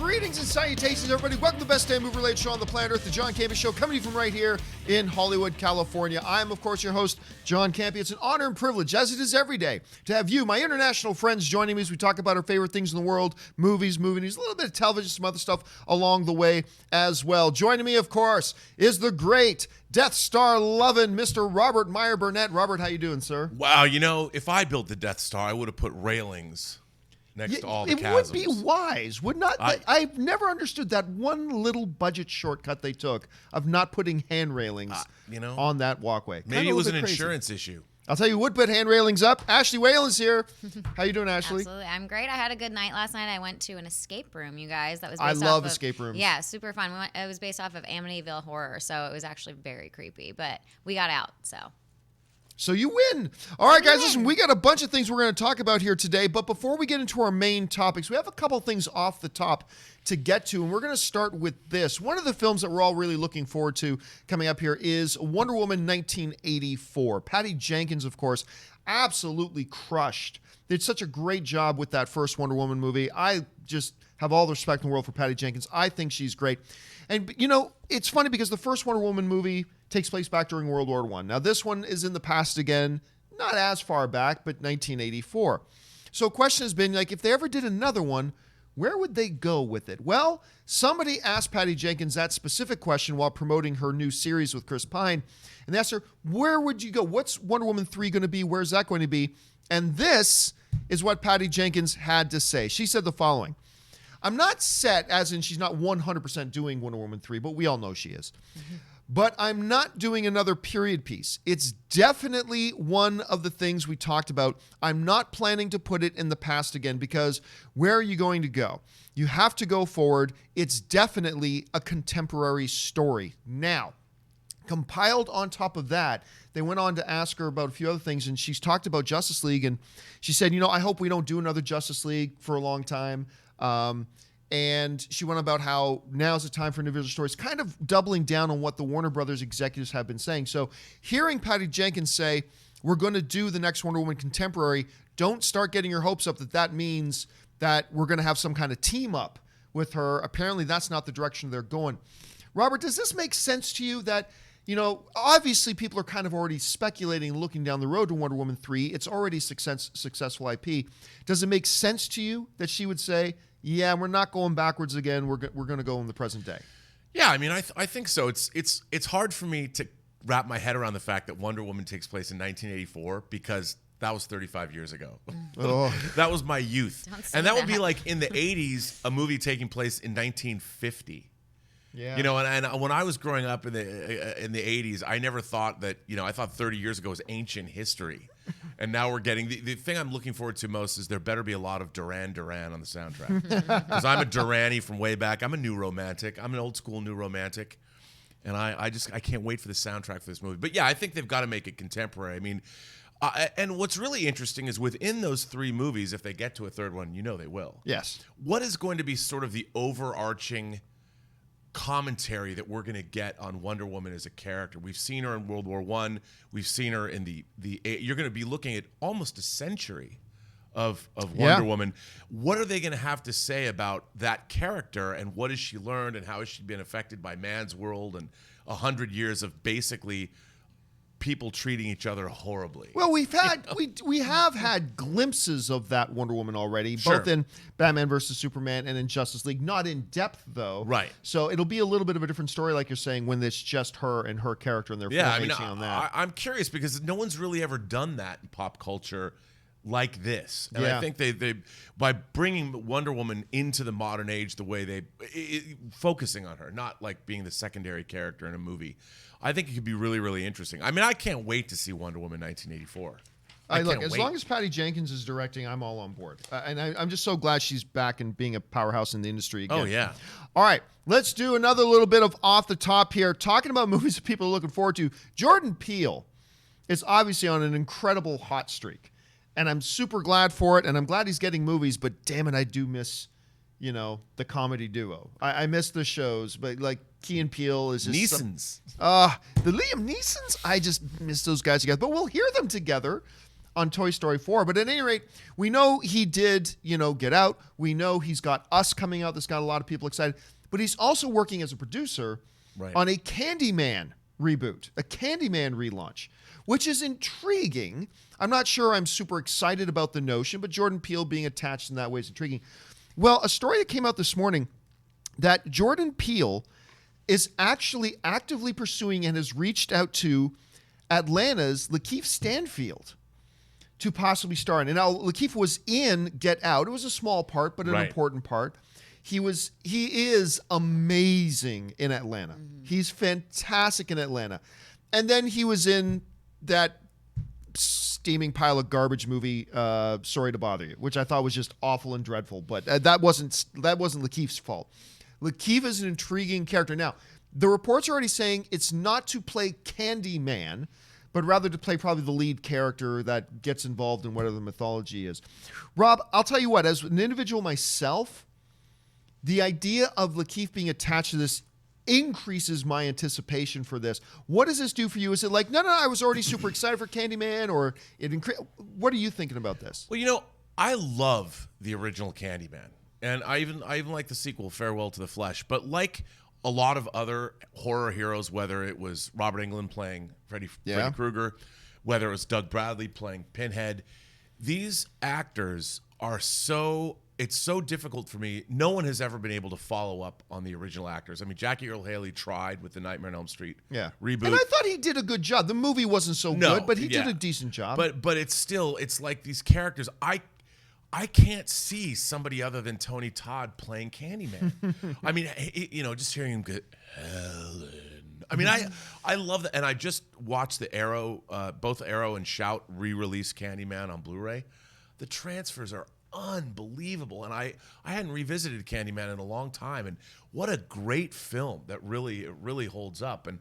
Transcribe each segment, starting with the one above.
Greetings and salutations, everybody. Welcome to the best damn movie-related show on the planet Earth, the John Campea Show, coming to you from right here in Hollywood, California. I am, of course, your host, John Campea. It's an honor and privilege, as it is every day, to have you, my international friends, joining me as we talk about our favorite things in the world, movies, movie news, a little bit of television, some other stuff along the way as well. Joining me, of course, is the great Death Star loving Mr. Robert Meyer Burnett. Robert, how you doing, sir? Wow, you know, if I built the Death Star, I would have put railings next to all the chasms. It would be wise, would not? I've never understood that one little budget shortcut they took of not putting hand railings on that walkway. Maybe it was an insurance issue. I'll tell you who would put hand railings up. Ashley Whalen's here. How you doing, Ashley? Absolutely. I'm great. I had a good night last night. I went to an escape room, you guys. That was I love escape rooms. Yeah, super fun. It was based off of Amityville Horror, so it was actually very creepy. But we got out, So you win. All right, guys, listen, we got a bunch of things we're going to talk about here today. But before we get into our main topics, we have a couple things off the top to get to. And we're going to start with this. One of the films that we're all really looking forward to coming up here is Wonder Woman 1984. Patty Jenkins, of course, absolutely crushed. Did such a great job with that first Wonder Woman movie. I just have all the respect in the world for Patty Jenkins. I think she's great. And, you know, it's funny because the first Wonder Woman movie takes place back during World War I. Now, this one is in the past again, not as far back, but 1984. So a question has been, like, if they ever did another one, where would they go with it? Well, somebody asked Patty Jenkins that specific question while promoting her new series with Chris Pine. And they asked her, where would you go? What's Wonder Woman 3 going to be? Where's that going to be? And this is what Patty Jenkins had to say. She said the following. I'm not set, as in she's not 100% doing Wonder Woman 3, but we all know she is. Mm-hmm. But I'm not doing another period piece. It's definitely one of the things we talked about. I'm not planning to put it in the past again because where are you going to go? You have to go forward. It's definitely a contemporary story. Now, compiled on top of that, they went on to ask her about a few other things, and she's talked about Justice League, and she said, you know, I hope we don't do another Justice League for a long time. And she went about how now's the time for individual stories, kind of doubling down on what the Warner Brothers executives have been saying. So hearing Patty Jenkins say, we're going to do the next Wonder Woman contemporary, don't start getting your hopes up that means that we're going to have some kind of team up with her. Apparently that's not the direction they're going. Robert, does this make sense to you that, you know, obviously people are kind of already speculating, looking down the road to Wonder Woman 3. It's already successful IP. Does it make sense to you that she would say, yeah, we're not going backwards again. We're going to go in the present day? Yeah, I mean, I think so. It's hard for me to wrap my head around the fact that Wonder Woman takes place in 1984 because that was 35 years ago. Oh. That was my youth. And that would be like in the 80s, a movie taking place in 1950. Yeah. You know, and when I was growing up in the 80s, I never thought that, you know, I thought 30 years ago was ancient history. And now we're getting, the thing I'm looking forward to most is there better be a lot of Duran Duran on the soundtrack. Because I'm a Duranie from way back. I'm a new romantic. I'm an old school new romantic. And I can't wait for the soundtrack for this movie. But yeah, I think they've got to make it contemporary. I mean, and what's really interesting is within those three movies, if they get to a third one, you know they will. Yes. What is going to be sort of the overarching commentary that we're going to get on Wonder Woman as a character? We've seen her in World War I. We've seen her in the you're going to be looking at almost a century of Wonder Woman. What are they going to have to say about that character, and what has she learned, and how has she been affected by man's world and 100 years of basically people treating each other horribly? Well, we have had glimpses of that Wonder Woman already, both in Batman vs. Superman and in Justice League. Not in depth, though. Right. So it'll be a little bit of a different story, like you're saying, when it's just her and her character and they're formation on that. I'm curious because no one's really ever done that in pop culture like this. And I think they by bringing Wonder Woman into the modern age the way focusing on her, not like being the secondary character in a movie, I think it could be really, really interesting. I mean, I can't wait to see Wonder Woman 1984. As long as Patty Jenkins is directing, I'm all on board. And I'm just so glad she's back and being a powerhouse in the industry again. Oh, yeah. All right, let's do another little bit of off the top here. Talking about movies that people are looking forward to. Jordan Peele is obviously on an incredible hot streak. And I'm super glad for it, and I'm glad he's getting movies, but damn it, I do miss, you know, the comedy duo. I miss the shows, but like Key and Peele is just... Neesons. The Liam Neesons, I just miss those guys together. But we'll hear them together on Toy Story 4. But at any rate, we know he did, Get Out. We know he's got Us coming out. That's got a lot of people excited. But he's also working as a producer on a Candyman reboot, a Candyman relaunch, which is intriguing. I'm not sure I'm super excited about the notion, but Jordan Peele being attached in that way is intriguing. Well, a story that came out this morning that Jordan Peele is actually actively pursuing and has reached out to Atlanta's Lakeith Stanfield to possibly star in. And now Lakeith was in Get Out. It was a small part, but an important part. He is amazing in Atlanta. Mm-hmm. He's fantastic in Atlanta. And then he was in that steaming pile of garbage movie, Sorry to Bother You, which I thought was just awful and dreadful. But that wasn't Lakeith's fault. Lakeith is an intriguing character. Now, the reports are already saying it's not to play Candyman, but rather to play probably the lead character that gets involved in whatever the mythology is. Rob, I'll tell you what, as an individual myself, the idea of Lakeith being attached to this increases my anticipation for this. What does this do for you? Is it like, no, I was already super excited for Candyman, or what are you thinking about this? Well, I love the original Candyman. And I even like the sequel, Farewell to the Flesh. But like a lot of other horror heroes, whether it was Robert Englund playing Freddy Krueger, whether it was Doug Bradley playing Pinhead, these actors are it's so difficult for me. No one has ever been able to follow up on the original actors. I mean, Jackie Earle Haley tried with the Nightmare on Elm Street reboot. And I thought he did a good job. The movie wasn't so good, but he did a decent job. But it's like these characters. I can't see somebody other than Tony Todd playing Candyman. I mean, just hearing him go, Helen. I mean, I love that. And I just watched the both Arrow and Shout re-release Candyman on Blu-ray. The transfers are unbelievable. And I hadn't revisited Candyman in a long time. And what a great film that really holds up. And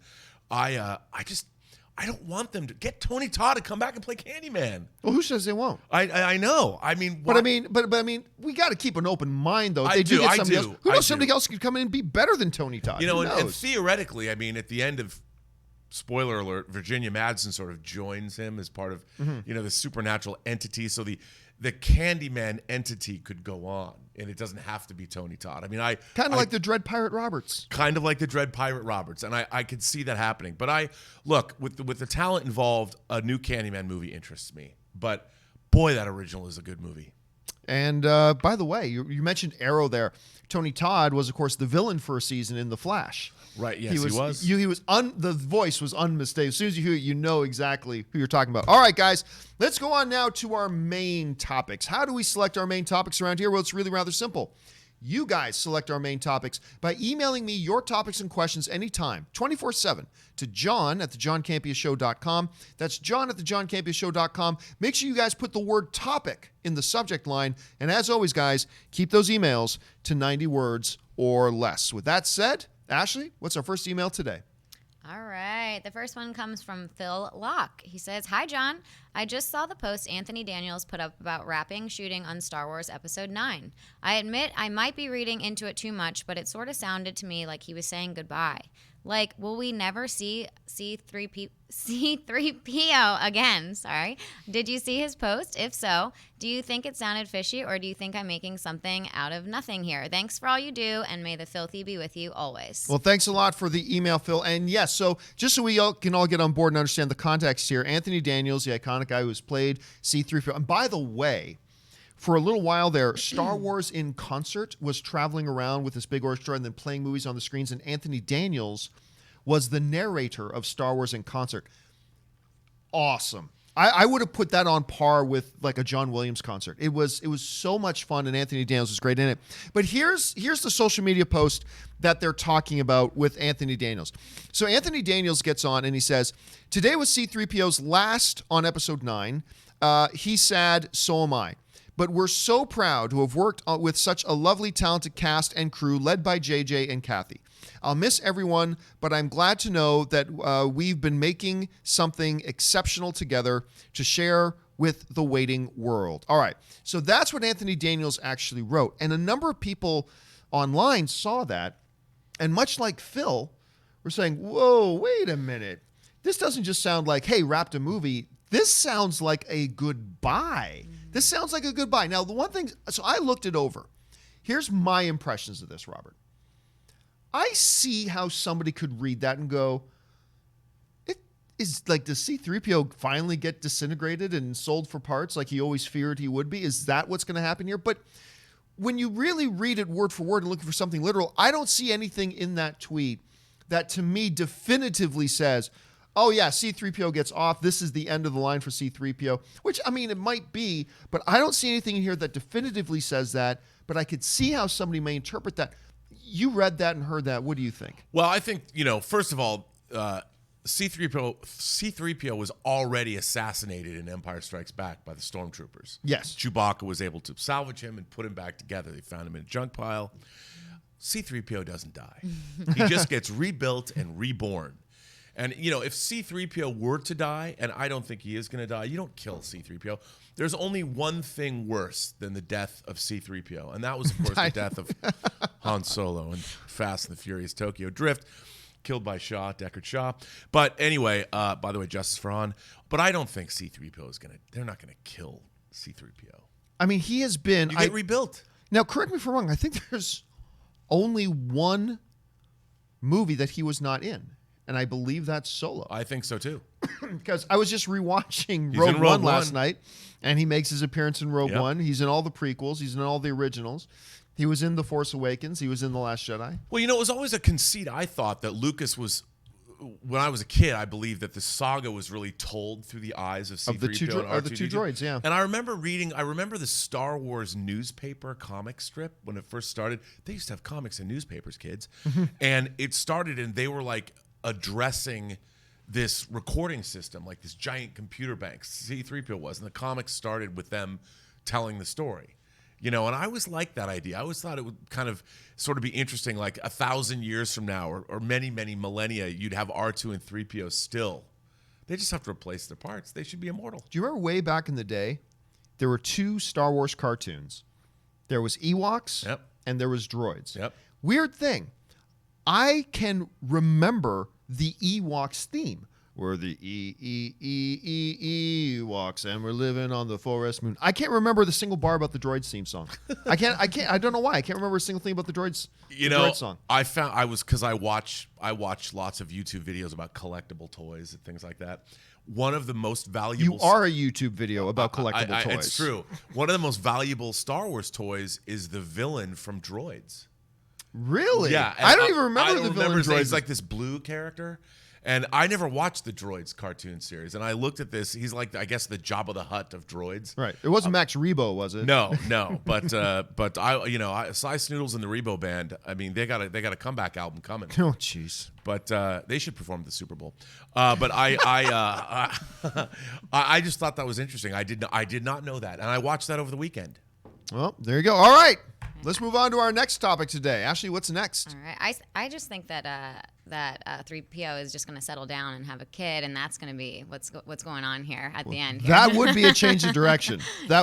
I don't want them to get Tony Todd to come back and play Candyman. Well, who says they won't? I know. I mean, but I mean, we got to keep an open mind, though. If they do get somebody else. Who knows? Somebody else could come in and be better than Tony Todd. And theoretically, I mean, at the end of spoiler alert, Virginia Madsen sort of joins him as part of the supernatural entity. So the Candyman entity could go on, and it doesn't have to be Tony Todd. I mean, kind of like the Dread Pirate Roberts. Kind of like the Dread Pirate Roberts, and I could see that happening. But look, with the talent involved, a new Candyman movie interests me. But boy, that original is a good movie. And by the way, you mentioned Arrow there. Tony Todd was, of course, the villain for a season in The Flash. Right, yes, he was. The voice was unmistakable. As soon as you hear it, you know exactly who you're talking about. All right, guys, let's go on now to our main topics. How do we select our main topics around here? Well, it's really rather simple. You guys select our main topics by emailing me your topics and questions anytime, 24/7, to john@thejohncampeashow.com. That's john@thejohncampeashow.com. Make sure you guys put the word topic in the subject line. And as always, guys, keep those emails to 90 words or less. With that said, Ashley, what's our first email today? All right. The first one comes from Phil Locke. He says, "Hi, John. I just saw the post Anthony Daniels put up about wrapping shooting on Star Wars Episode 9. I admit I might be reading into it too much, but it sort of sounded to me like he was saying goodbye. Like, will we never see C-3PO again? Sorry. Did you see his post? If so, do you think it sounded fishy, or do you think I'm making something out of nothing here? Thanks for all you do, and may the filthy be with you always." Well, thanks a lot for the email, Phil. And yes, so just so we can all get on board and understand the context here, Anthony Daniels, the iconic guy who has played C-3PO. And by the way, for a little while there, Star Wars in Concert was traveling around with this big orchestra and then playing movies on the screens, and Anthony Daniels was the narrator of Star Wars in Concert. Awesome. I would have put that on par with like a John Williams concert. It was so much fun, and Anthony Daniels was great in it. But here's the social media post that they're talking about with Anthony Daniels. So Anthony Daniels gets on and he says, "Today was C-3PO's last on Episode 9. He's sad, so am I. But we're so proud to have worked with such a lovely, talented cast and crew led by JJ and Kathy. I'll miss everyone, but I'm glad to know that we've been making something exceptional together to share with the waiting world." All right, so that's what Anthony Daniels actually wrote. And a number of people online saw that, and much like Phil, were saying, whoa, wait a minute. This doesn't just sound like, hey, wrapped a movie. This sounds like a goodbye. This sounds like a goodbye. Now, the one thing, so I looked it over. Here's my impressions of this, Robert. I see how somebody could read that and go, it is like, does C-3PO finally get disintegrated and sold for parts like he always feared he would be? Is that what's going to happen here? But when you really read it word for word and looking for something literal, I don't see anything in that tweet that to me definitively says, oh yeah, C-3PO gets off. This is the end of the line for C-3PO, which, I mean, it might be, but I don't see anything in here that definitively says that, but I could see how somebody may interpret that. You read that and heard that. What do you think? Well, I think, first of all, C-3PO was already assassinated in Empire Strikes Back by the stormtroopers. Yes. Chewbacca was able to salvage him and put him back together. They found him in a junk pile. C-3PO doesn't die. He just gets rebuilt and reborn. And, if C-3PO were to die, and I don't think he is going to die, you don't kill C-3PO. There's only one thing worse than the death of C-3PO, and that was, of course, the death of Han Solo in Fast and the Furious Tokyo Drift, killed by Deckard Shaw. But anyway, by the way, justice for Han. But I don't think C-3PO is they're not going to kill C-3PO. I mean, he has been... You get rebuilt. Now, correct me if I'm wrong. I think there's only one movie that he was not in. And I believe that's Solo. I think so, too. Because I was just rewatching Rogue One last night, and he makes his appearance in Rogue One. He's in all the prequels. He's in all the originals. He was in The Force Awakens. He was in The Last Jedi. Well, it was always a conceit, I thought, that Lucas was... When I was a kid, I believed that the saga was really told through the eyes of C-3PO and R2-D2. The two droids, yeah. And I remember the Star Wars newspaper comic strip when it first started. They used to have comics in newspapers, kids. And it started, and they were like... addressing this recording system, like this giant computer bank. C-3PO was, and the comics started with them telling the story. And I always liked that idea. I always thought it would kind of sort of be interesting, like 1,000 years from now or many, many millennia, you'd have R2 and 3PO still. They just have to replace their parts. They should be immortal. Do you remember way back in the day, there were two Star Wars cartoons. There was Ewoks and there was droids. Yep. Weird thing. I can remember the Ewoks theme. We're the Ewoks, and we're living on the forest moon. I can't remember the single bar about the droids theme song. I don't know why. I can't remember a single thing about the droids. Droid song. Because I watch lots of YouTube videos about collectible toys and things like that. One of the most valuable... You are a YouTube video about collectible toys. It's true. One of the most valuable Star Wars toys is the villain from Droids. Really? Yeah. I don't even remember the villain droid. He's like this blue character. And I never watched the Droids cartoon series. And I looked at this. He's like, I guess, the Jabba the Hutt of droids. Right. It wasn't Max Rebo, was it? No. But Size Noodles and the Rebo Band, I mean, they got a comeback album coming. Oh, jeez. But they should perform at the Super Bowl. But I just thought that was interesting. I did not know that. And I watched that over the weekend. Well, there you go. All right. Let's move on to our next topic today. Ashley, what's next? All right. I just think that 3PO is just going to settle down and have a kid, and that's going to be what's going on here at the end. Here. That would be a change of direction. Yeah.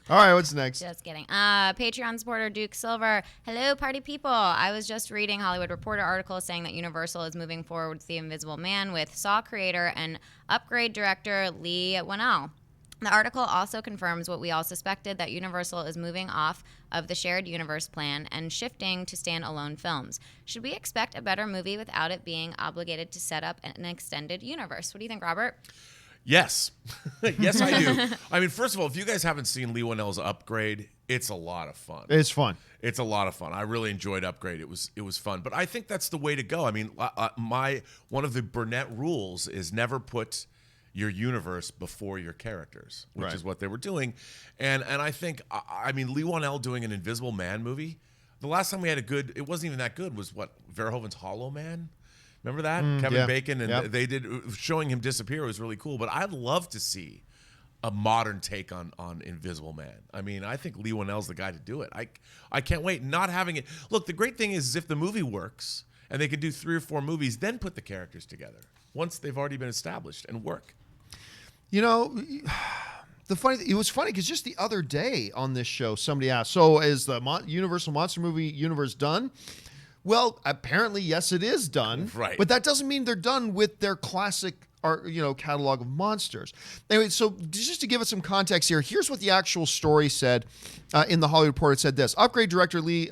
All right, what's next? Just kidding. Patreon supporter Duke Silver. Hello, party people. I was just reading Hollywood Reporter article saying that Universal is moving forward with The Invisible Man with Saw creator and Upgrade director Lee Whannell. The article also confirms what we all suspected, that Universal is moving off of the shared universe plan and shifting to standalone films. Should we expect a better movie without it being obligated to set up an extended universe? What do you think, Robert? Yes. Yes, I do. I mean, first of all, if you guys haven't seen Lee Whannell's Upgrade, it's a lot of fun. It's fun. It's a lot of fun. I really enjoyed Upgrade. It was fun. But I think that's the way to go. I mean, one of the Burnett rules is never put your universe before your characters, which is what they were doing. And I think, I mean, Lee Whannell doing an Invisible Man movie, the last time we had it wasn't even that good, was what, Verhoeven's Hollow Man? Remember that? Kevin Bacon, and they did, showing him disappear was really cool. But I'd love to see a modern take on Invisible Man. I mean, I think Lee Whannell's the guy to do it. I can't wait. Not having it. Look, the great thing is if the movie works and they could do 3 or 4 movies, then put the characters together once they've already been established and work. You know, it was funny because just the other day on this show, somebody asked, so is the Universal Monster Movie universe done? Well, apparently, yes, it is done. Right. But that doesn't mean they're done with their classic catalog of monsters. Anyway, so just to give us some context here, here's what the actual story said in the Hollywood Reporter. It said this: Upgrade director Lee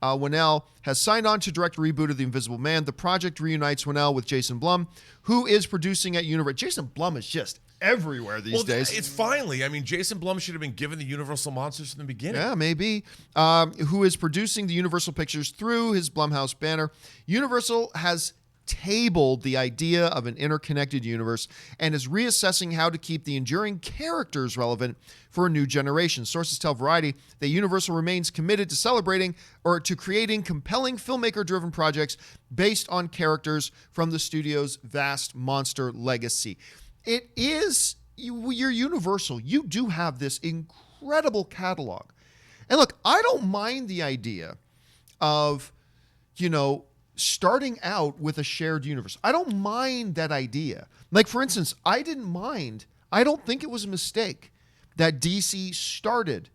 Winnell has signed on to direct a reboot of The Invisible Man. The project reunites Winnell with Jason Blum, who is producing at Universal. Jason Blum is just everywhere these days. It's finally. I mean, Jason Blum should have been given the Universal monsters from the beginning. Yeah, maybe. Who is producing the Universal Pictures through his Blumhouse banner. Universal has tabled the idea of an interconnected universe and is reassessing how to keep the enduring characters relevant for a new generation. Sources tell Variety that Universal remains committed to celebrating or to creating compelling filmmaker-driven projects based on characters from the studio's vast monster legacy. It is, you're Universal. You do have this incredible catalog. And look, I don't mind the idea of, starting out with a shared universe. I don't mind that idea. Like, for instance, I don't think it was a mistake that DC started,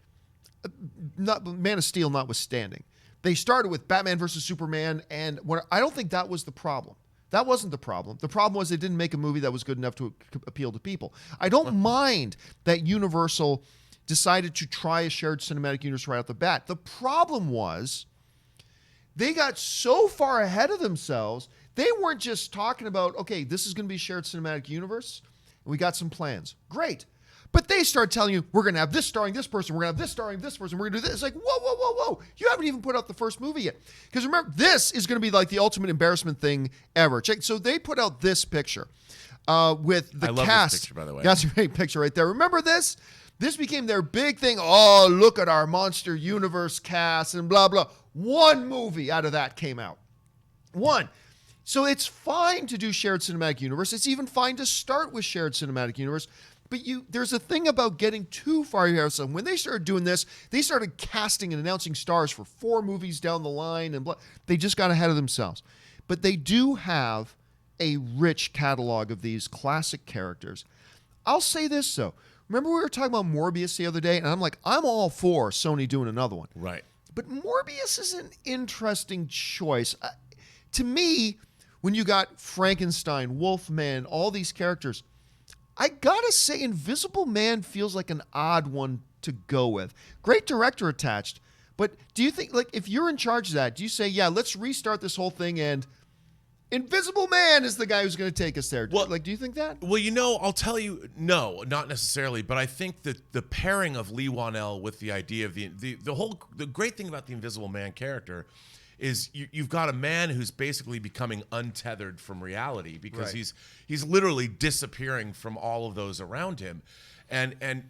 Man of Steel notwithstanding. They started with Batman versus Superman, and I don't think that was the problem. That wasn't the problem. The problem was they didn't make a movie that was good enough to appeal to people. I don't mind that Universal decided to try a shared cinematic universe right off the bat. The problem was they got so far ahead of themselves, they weren't just talking about, okay, this is going to be a shared cinematic universe, and we got some plans. Great. But they start telling you, we're going to have this starring this person, we're going to have this starring this person, we're going to do this. It's like, whoa. You haven't even put out the first movie yet. Because remember, this is going to be like the ultimate embarrassment thing ever. So they put out this picture with the cast. I love this picture, by the way. That's a great picture right there. Remember this? This became their big thing. Oh, look at our Monster Universe cast and blah, blah. One movie out of that came out. One. So it's fine to do shared cinematic universe. It's even fine to start with shared cinematic universe. But there's a thing about getting too far here. So when they started doing this, they started casting and announcing stars for 4 movies down the line. And they just got ahead of themselves. But they do have a rich catalog of these classic characters. I'll say this, though. Remember we were talking about Morbius the other day? And I'm like, I'm all for Sony doing another one. Right. But Morbius is an interesting choice. To me, when you got Frankenstein, Wolfman, all these characters, I gotta say Invisible Man feels like an odd one to go with. Great director attached. But do you think, like, if you're in charge of that, do you say, yeah, let's restart this whole thing and Invisible Man is the guy who's going to take us there? Well, do you think that? Well, I'll tell you, no, not necessarily. But I think that the pairing of Lee Winnell with the idea of the great thing about the Invisible Man character is you've got a man who's basically becoming untethered from reality because he's literally disappearing from all of those around him. And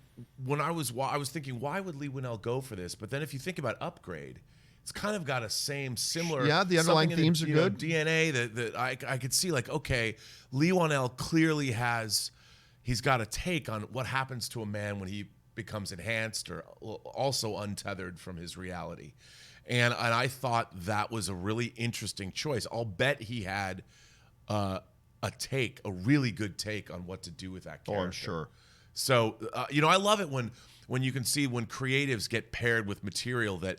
when I was thinking, why would Lee Winnell go for this? But then if you think about Upgrade, it's kind of got a similar. Yeah, the underlying themes are good. DNA that I could see, like, okay, Lee Winnell clearly he's got a take on what happens to a man when he becomes enhanced or also untethered from his reality. And I thought that was a really interesting choice. I'll bet he had a really good take on what to do with that character. Oh, I'm sure. So, I love it when you can see when creatives get paired with material that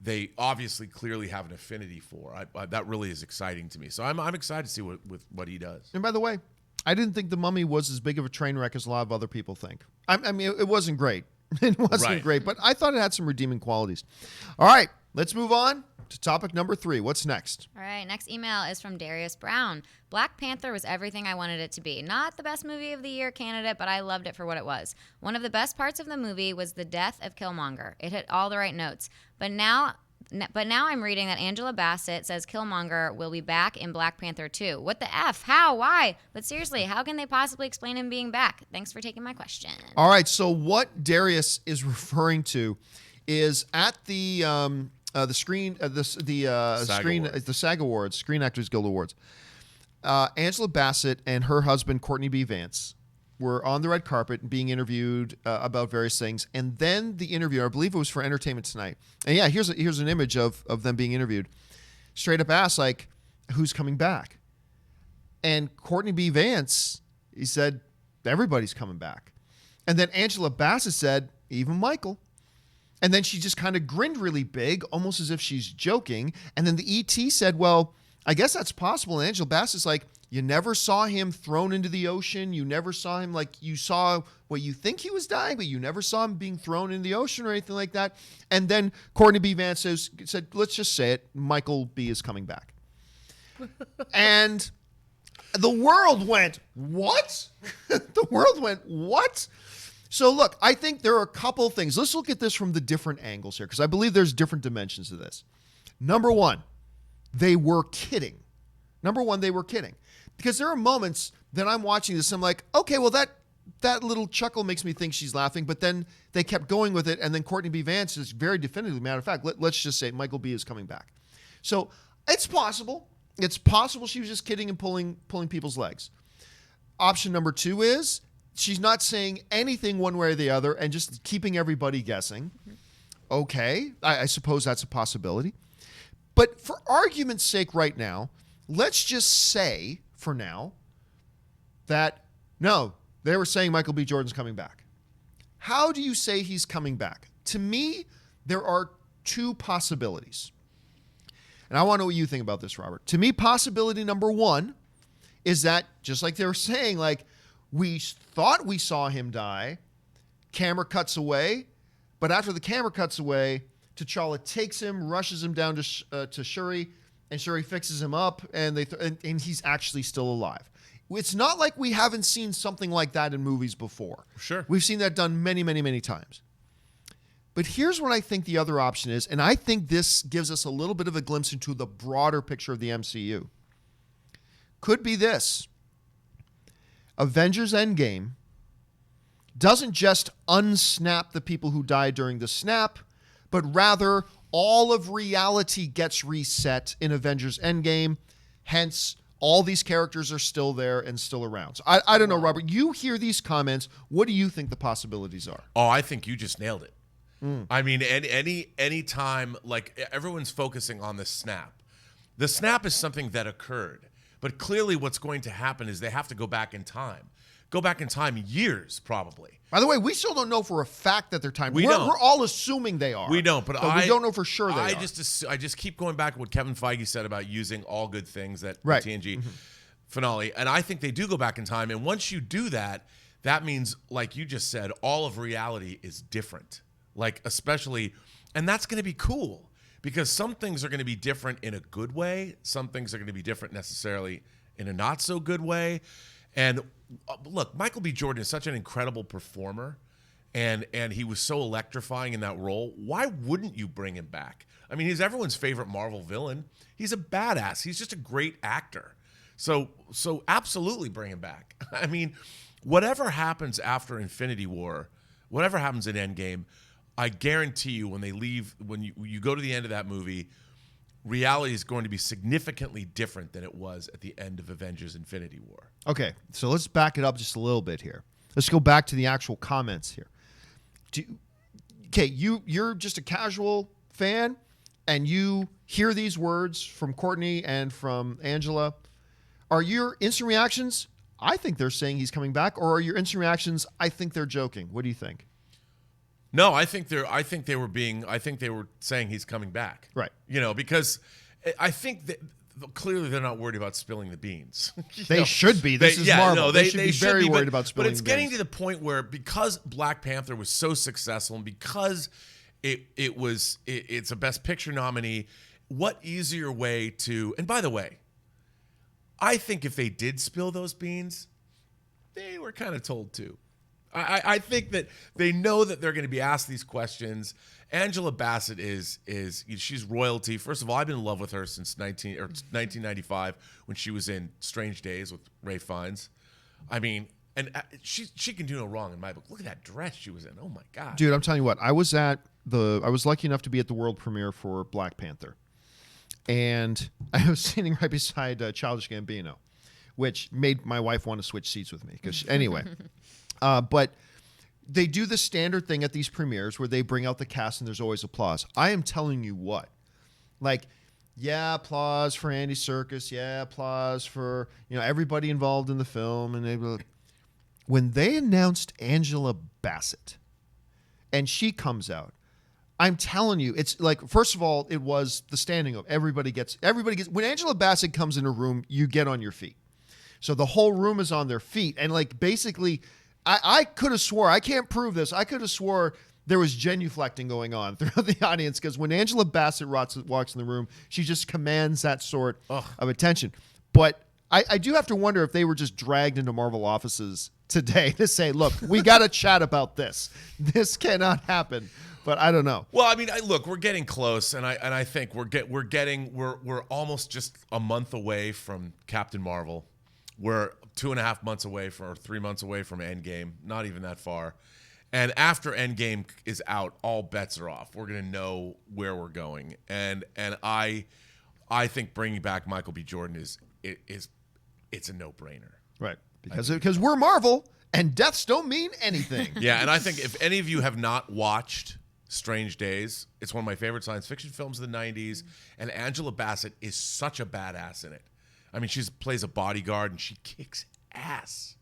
they obviously clearly have an affinity for. That really is exciting to me. So I'm excited to see what he does. And by the way, I didn't think The Mummy was as big of a train wreck as a lot of other people think. I mean, it wasn't great. It wasn't great, but I thought it had some redeeming qualities. All right, let's move on to topic number 3. What's next? All right, next email is from Darius Brown. Black Panther was everything I wanted it to be. Not the best movie of the year candidate, but I loved it for what it was. One of the best parts of the movie was the death of Killmonger. It hit all the right notes. But now I'm reading that Angela Bassett says Killmonger will be back in Black Panther 2. What the F? How? Why? But seriously, how can they possibly explain him being back? Thanks for taking my question. All right, so what Darius is referring to is at the SAG Awards, Screen Actors Guild Awards. Angela Bassett and her husband Courtney B. Vance were on the red carpet being interviewed about various things, and then the interviewer, I believe it was for Entertainment Tonight, and yeah, here's an image of them being interviewed. Straight up asked, like, who's coming back? And Courtney B. Vance, he said, everybody's coming back. And then Angela Bassett said, even Michael. And then she just kind of grinned really big, almost as if she's joking. And then the ET said, well, I guess that's possible. And Angela Bassett's like, You never saw him thrown into the ocean. You never saw him, like, you saw what you think he was dying, but you never saw him being thrown into the ocean or anything like that. And then Courtney B. Vance said, let's just say it, Michael B. is coming back. And the world went, what? The world went, what? So look, I think there are a couple things. Let's look at this from the different angles here, because I believe there's different dimensions to this. Number one, they were kidding. Because there are moments that I'm watching this, I'm like, okay, well, that little chuckle makes me think she's laughing, but then they kept going with it, and then Courtney B. Vance is very definitively, matter of fact, let's just say Michael B. is coming back. So it's possible. It's possible she was just kidding and pulling people's legs. Option number two is she's not saying anything one way or the other and just keeping everybody guessing. Okay, I suppose that's a possibility. But for argument's sake right now, let's just say for now that, no, they were saying Michael B. Jordan's coming back. How do you say he's coming back? To me, there are two possibilities. And I want to know what you think about this, Robert. To me, possibility number one is that, just like they were saying, like, we thought we saw him die, camera cuts away, but after the camera cuts away, T'Challa takes him, rushes him down to Shuri, and Shuri fixes him up, and and he's actually still alive. It's not like we haven't seen something like that in movies before. Sure. We've seen that done many, many, many times. But here's what I think the other option is, and I think this gives us a little bit of a glimpse into the broader picture of the MCU. Could be this. Avengers Endgame doesn't just unsnap the people who died during the snap, but rather all of reality gets reset in Avengers Endgame. Hence, all these characters are still there and still around. So I don't know, Robert. You hear these comments. What do you think the possibilities are? Oh, I think you just nailed it. I mean, any time, like, everyone's focusing on the snap. The snap is something that occurred. But clearly what's going to happen is they have to go back in time. Go back in time years, probably. By the way, we still don't know for a fact that they're time. We don't. We're all assuming they are. We don't, but we don't know for sure they are. I just keep going back to what Kevin Feige said about using all good things that right. TNG finale. And I think they do go back in time. And once you do that, that means, like you just said, all of reality is different. Like, especially, and that's going to be cool because some things are going to be different in a good way. Some things are going to be different necessarily in a not so good way. And look, Michael B. Jordan is such an incredible performer, and he was so electrifying in that role. Why wouldn't you bring him back? I mean, he's everyone's favorite Marvel villain. He's a badass. He's just a great actor. So absolutely bring him back. I mean, whatever happens after Infinity War, whatever happens in Endgame, I guarantee you when they leave, when you go to the end of that movie, reality is going to be significantly different than it was at the end of Avengers Infinity War. Okay, so let's back it up just a little bit here. Let's go back to the actual comments here. You're just a casual fan, and you hear these words from Courtney and from Angela. Are your instant reactions, I think they're saying he's coming back, or are your instant reactions, I think they're joking? What do you think? No, I think they were saying he's coming back. Right. You know, because I think that clearly they're not worried about spilling the beans. They should be. This is Marvel. No, they should be very worried about spilling the beans. But it's getting to the point where, because Black Panther was so successful and because it's a Best Picture nominee, what easier way to, and by the way, I think if they did spill those beans, they were kind of told to. I think that they know that they're going to be asked these questions. Angela Bassett she's royalty. First of all, I've been in love with her since 1995 when she was in Strange Days with Ralph Fiennes. I mean, and she can do no wrong in my book. Look at that dress she was in. Oh my God, dude! I'm telling you what. I was lucky enough to be at the world premiere for Black Panther, and I was sitting right beside Childish Gambino, which made my wife want to switch seats with me. Because anyway. But they do the standard thing at these premieres where they bring out the cast and there's always applause. I am telling you what, like, yeah, applause for Andy Serkis. Yeah, applause for, everybody involved in the film. And when they announced Angela Bassett and she comes out, I'm telling you, it's like, first of all, it was the standing of everybody gets, when Angela Bassett comes in a room, you get on your feet. So the whole room is on their feet. And like basically, I could have swore, I can't prove this, I could have swore there was genuflecting going on throughout the audience, because when Angela Bassett walks in the room, she just commands that sort of attention. But I do have to wonder if they were just dragged into Marvel offices today to say, look, we got to chat about this. This cannot happen. But I don't know. Well, I mean, look, we're getting close, and I think we're almost just a month away from Captain Marvel. We're 2.5 months away or 3 months away from Endgame. Not even that far. And after Endgame is out, all bets are off. We're gonna know where we're going, and I think bringing back Michael B. Jordan is a no-brainer. Right, because we're Marvel, and deaths don't mean anything. Yeah, and I think if any of you have not watched Strange Days, it's one of my favorite science fiction films of the 90s, and Angela Bassett is such a badass in it. I mean, she plays a bodyguard, and she kicks ass.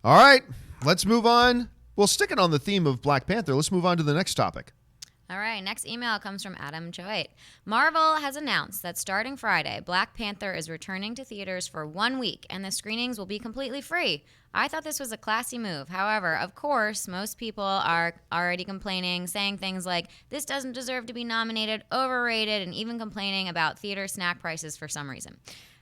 All right, let's move on. Well, sticking on the theme of Black Panther, let's move on to the next topic. All right, next email comes from Adam Choate. Marvel has announced that starting Friday, Black Panther is returning to theaters for 1 week, and the screenings will be completely free. I thought this was a classy move. However, of course, most people are already complaining, saying things like, this doesn't deserve to be nominated, overrated, and even complaining about theater snack prices for some reason.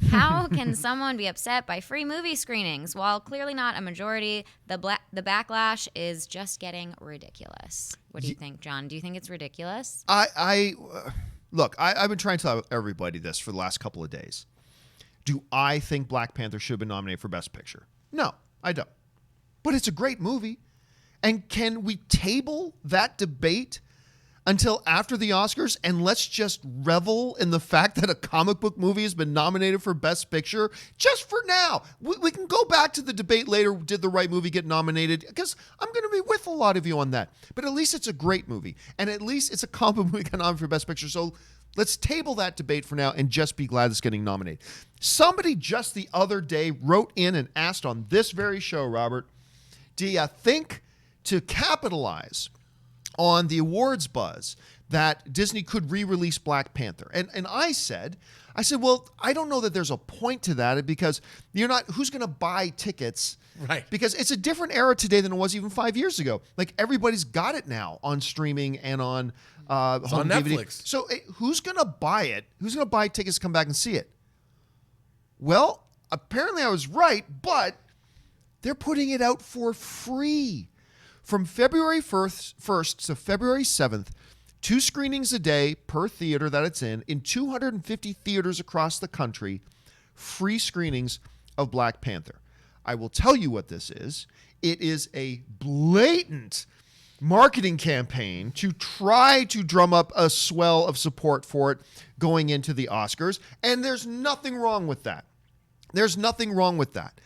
How can someone be upset by free movie screenings? While clearly not a majority, the backlash is just getting ridiculous. What do you think, John? Do you think it's ridiculous? Look, I've been trying to tell everybody this for the last couple of days. Do I think Black Panther should have been nominated for Best Picture? No, I don't. But it's a great movie. And can we table that debate until after the Oscars, and let's just revel in the fact that a comic book movie has been nominated for Best Picture just for now? We can go back to the debate later, did the right movie get nominated? Because I'm going to be with a lot of you on that. But at least it's a great movie, and at least it's a comic book movie got nominated for Best Picture. So let's table that debate for now and just be glad it's getting nominated. Somebody just the other day wrote in and asked on this very show, Robert, do you think to capitalize on the awards buzz that Disney could re-release Black Panther? And I said, well, I don't know that there's a point to that, because who's going to buy tickets? Right. Because it's a different era today than it was even 5 years ago. Like, everybody's got it now on streaming and on home on DVD. Netflix. So who's going to buy it? Who's going to buy tickets to come back and see it? Well, apparently I was right, but they're putting it out for free. From February 1st to February 7th, 2 screenings a day per theater that it's in 250 theaters across the country, free screenings of Black Panther. I will tell you what this is. It is a blatant marketing campaign to try to drum up a swell of support for it going into the Oscars, and there's nothing wrong with that. There's nothing wrong with that.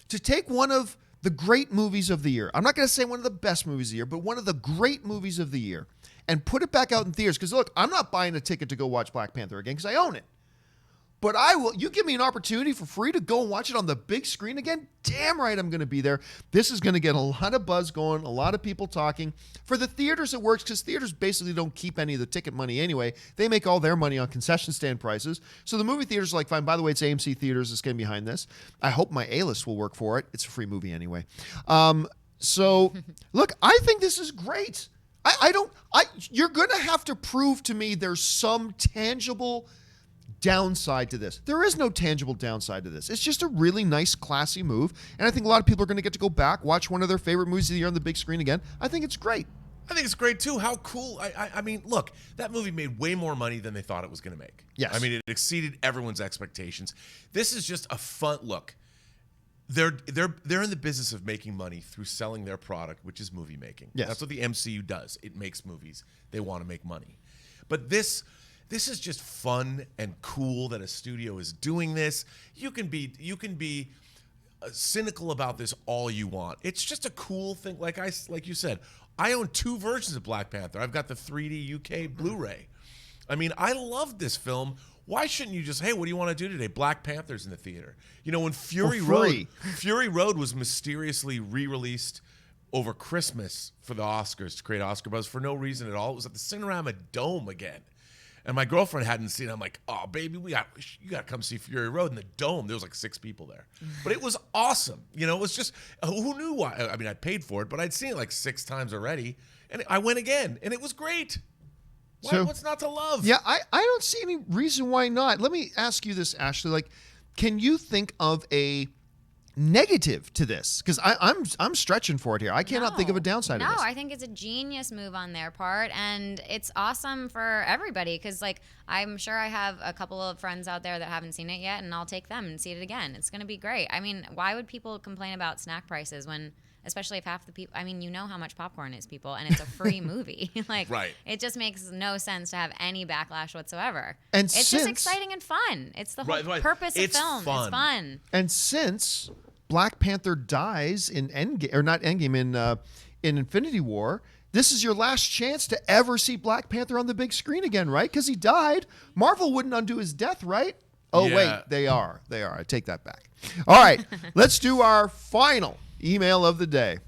To take one of the great movies of the year, I'm not going to say one of the best movies of the year, but one of the great movies of the year, and put it back out in theaters. Because look, I'm not buying a ticket to go watch Black Panther again because I own it. But I will. You give me an opportunity for free to go and watch it on the big screen again, damn right I'm going to be there. This is going to get a lot of buzz going, a lot of people talking. For the theaters, it works because theaters basically don't keep any of the ticket money anyway. They make all their money on concession stand prices. So the movie theaters are like, fine, by the way, it's AMC Theaters that's getting behind this. I hope my A-list will work for it. It's a free movie anyway. So look, I think this is great. You're going to have to prove to me there's some tangible downside to this. There is no tangible downside to this. It's just a really nice, classy move. And I think a lot of people are going to get to go back, watch one of their favorite movies of the year on the big screen again. I think it's great. I think it's great, too. How cool. I mean, look, that movie made way more money than they thought it was going to make. Yes. I mean, it exceeded everyone's expectations. This is just a fun look. They're in the business of making money through selling their product, which is movie making. Yes. That's what the MCU does. It makes movies. They want to make money. But this is just fun and cool that a studio is doing this. You can be cynical about this all you want. It's just a cool thing. Like you said, I own 2 versions of Black Panther. I've got the 3D UK Blu-ray. I mean, I love this film. Why shouldn't you just, hey, what do you want to do today? Black Panther's in the theater. You know, when Fury Road was mysteriously re-released over Christmas for the Oscars to create Oscar buzz for no reason at all. It was at the Cinerama Dome again. And my girlfriend hadn't seen it. I'm like, oh, baby, you got to come see Fury Road in the Dome. There was like 6 people there. But it was awesome. You know, it was just, who knew why? I mean, I paid for it, but I'd seen it like 6 times already. And I went again, and it was great. What's not to love? Yeah, I don't see any reason why not. Let me ask you this, Ashley. Like, can you think of a negative to this? Because I'm stretching for it here. I cannot think of a downside of this. No, I think it's a genius move on their part, and it's awesome for everybody because, like, I'm sure I have a couple of friends out there that haven't seen it yet, and I'll take them and see it again. It's going to be great. I mean, why would people complain about snack prices when, especially if half the people, I mean, you know how much popcorn is, people, and it's a free movie. Like, right. It just makes no sense to have any backlash whatsoever. And it's just exciting and fun. It's the whole purpose of film. Fun. It's fun. And since Black Panther dies in Endgame, or not Endgame, in Infinity War, this is your last chance to ever see Black Panther on the big screen again, right? Because he died. Marvel wouldn't undo his death, right? Oh, yeah. Wait, they are. I take that back. All right, let's do our final email of the day.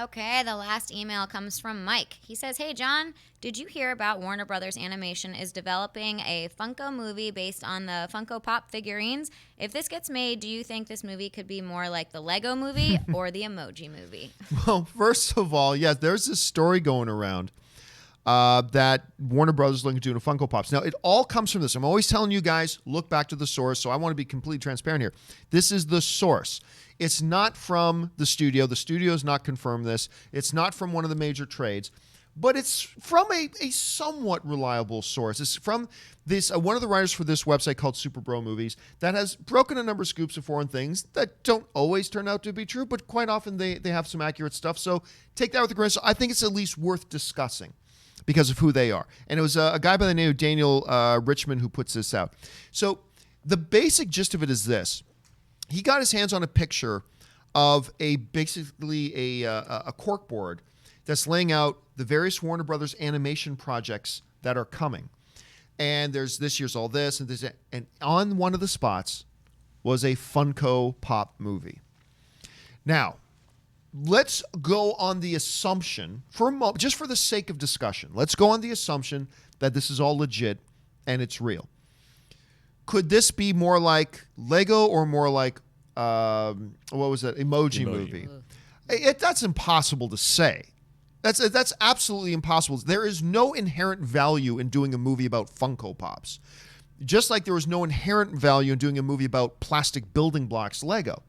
Okay, the last email comes from Mike. He says, "Hey, John, did you hear about Warner Brothers Animation is developing a Funko movie based on the Funko Pop figurines? If this gets made, do you think this movie could be more like the Lego movie or the Emoji Movie?" Well, first of all, yes, there's this story going around that Warner Brothers is looking to do in Funko Pops. Now, it all comes from this. I'm always telling you guys, look back to the source, so I want to be completely transparent here. This is the source. It's not from the studio. The studio has not confirmed this. It's not from one of the major trades, but it's from a somewhat reliable source. It's from this one of the writers for this website called Super Bro Movies that has broken a number of scoops of foreign things that don't always turn out to be true, but quite often they have some accurate stuff. So take that with a grain of salt. I think it's at least worth discussing because of who they are. And it was a guy by the name of Daniel Richman who puts this out. So the basic gist of it is this. He got his hands on a picture of basically a corkboard that's laying out the various Warner Brothers animation projects that are coming. And there's this year's all this and this, and on one of the spots was a Funko Pop movie. Now, let's go on the assumption, for a moment, just for the sake of discussion, let's go on the assumption that this is all legit and it's real. Could this be more like Lego or more like, what was that, Emoji Movie? That's impossible to say. That's absolutely impossible. There is no inherent value in doing a movie about Funko Pops. Just like there was no inherent value in doing a movie about plastic building blocks Lego.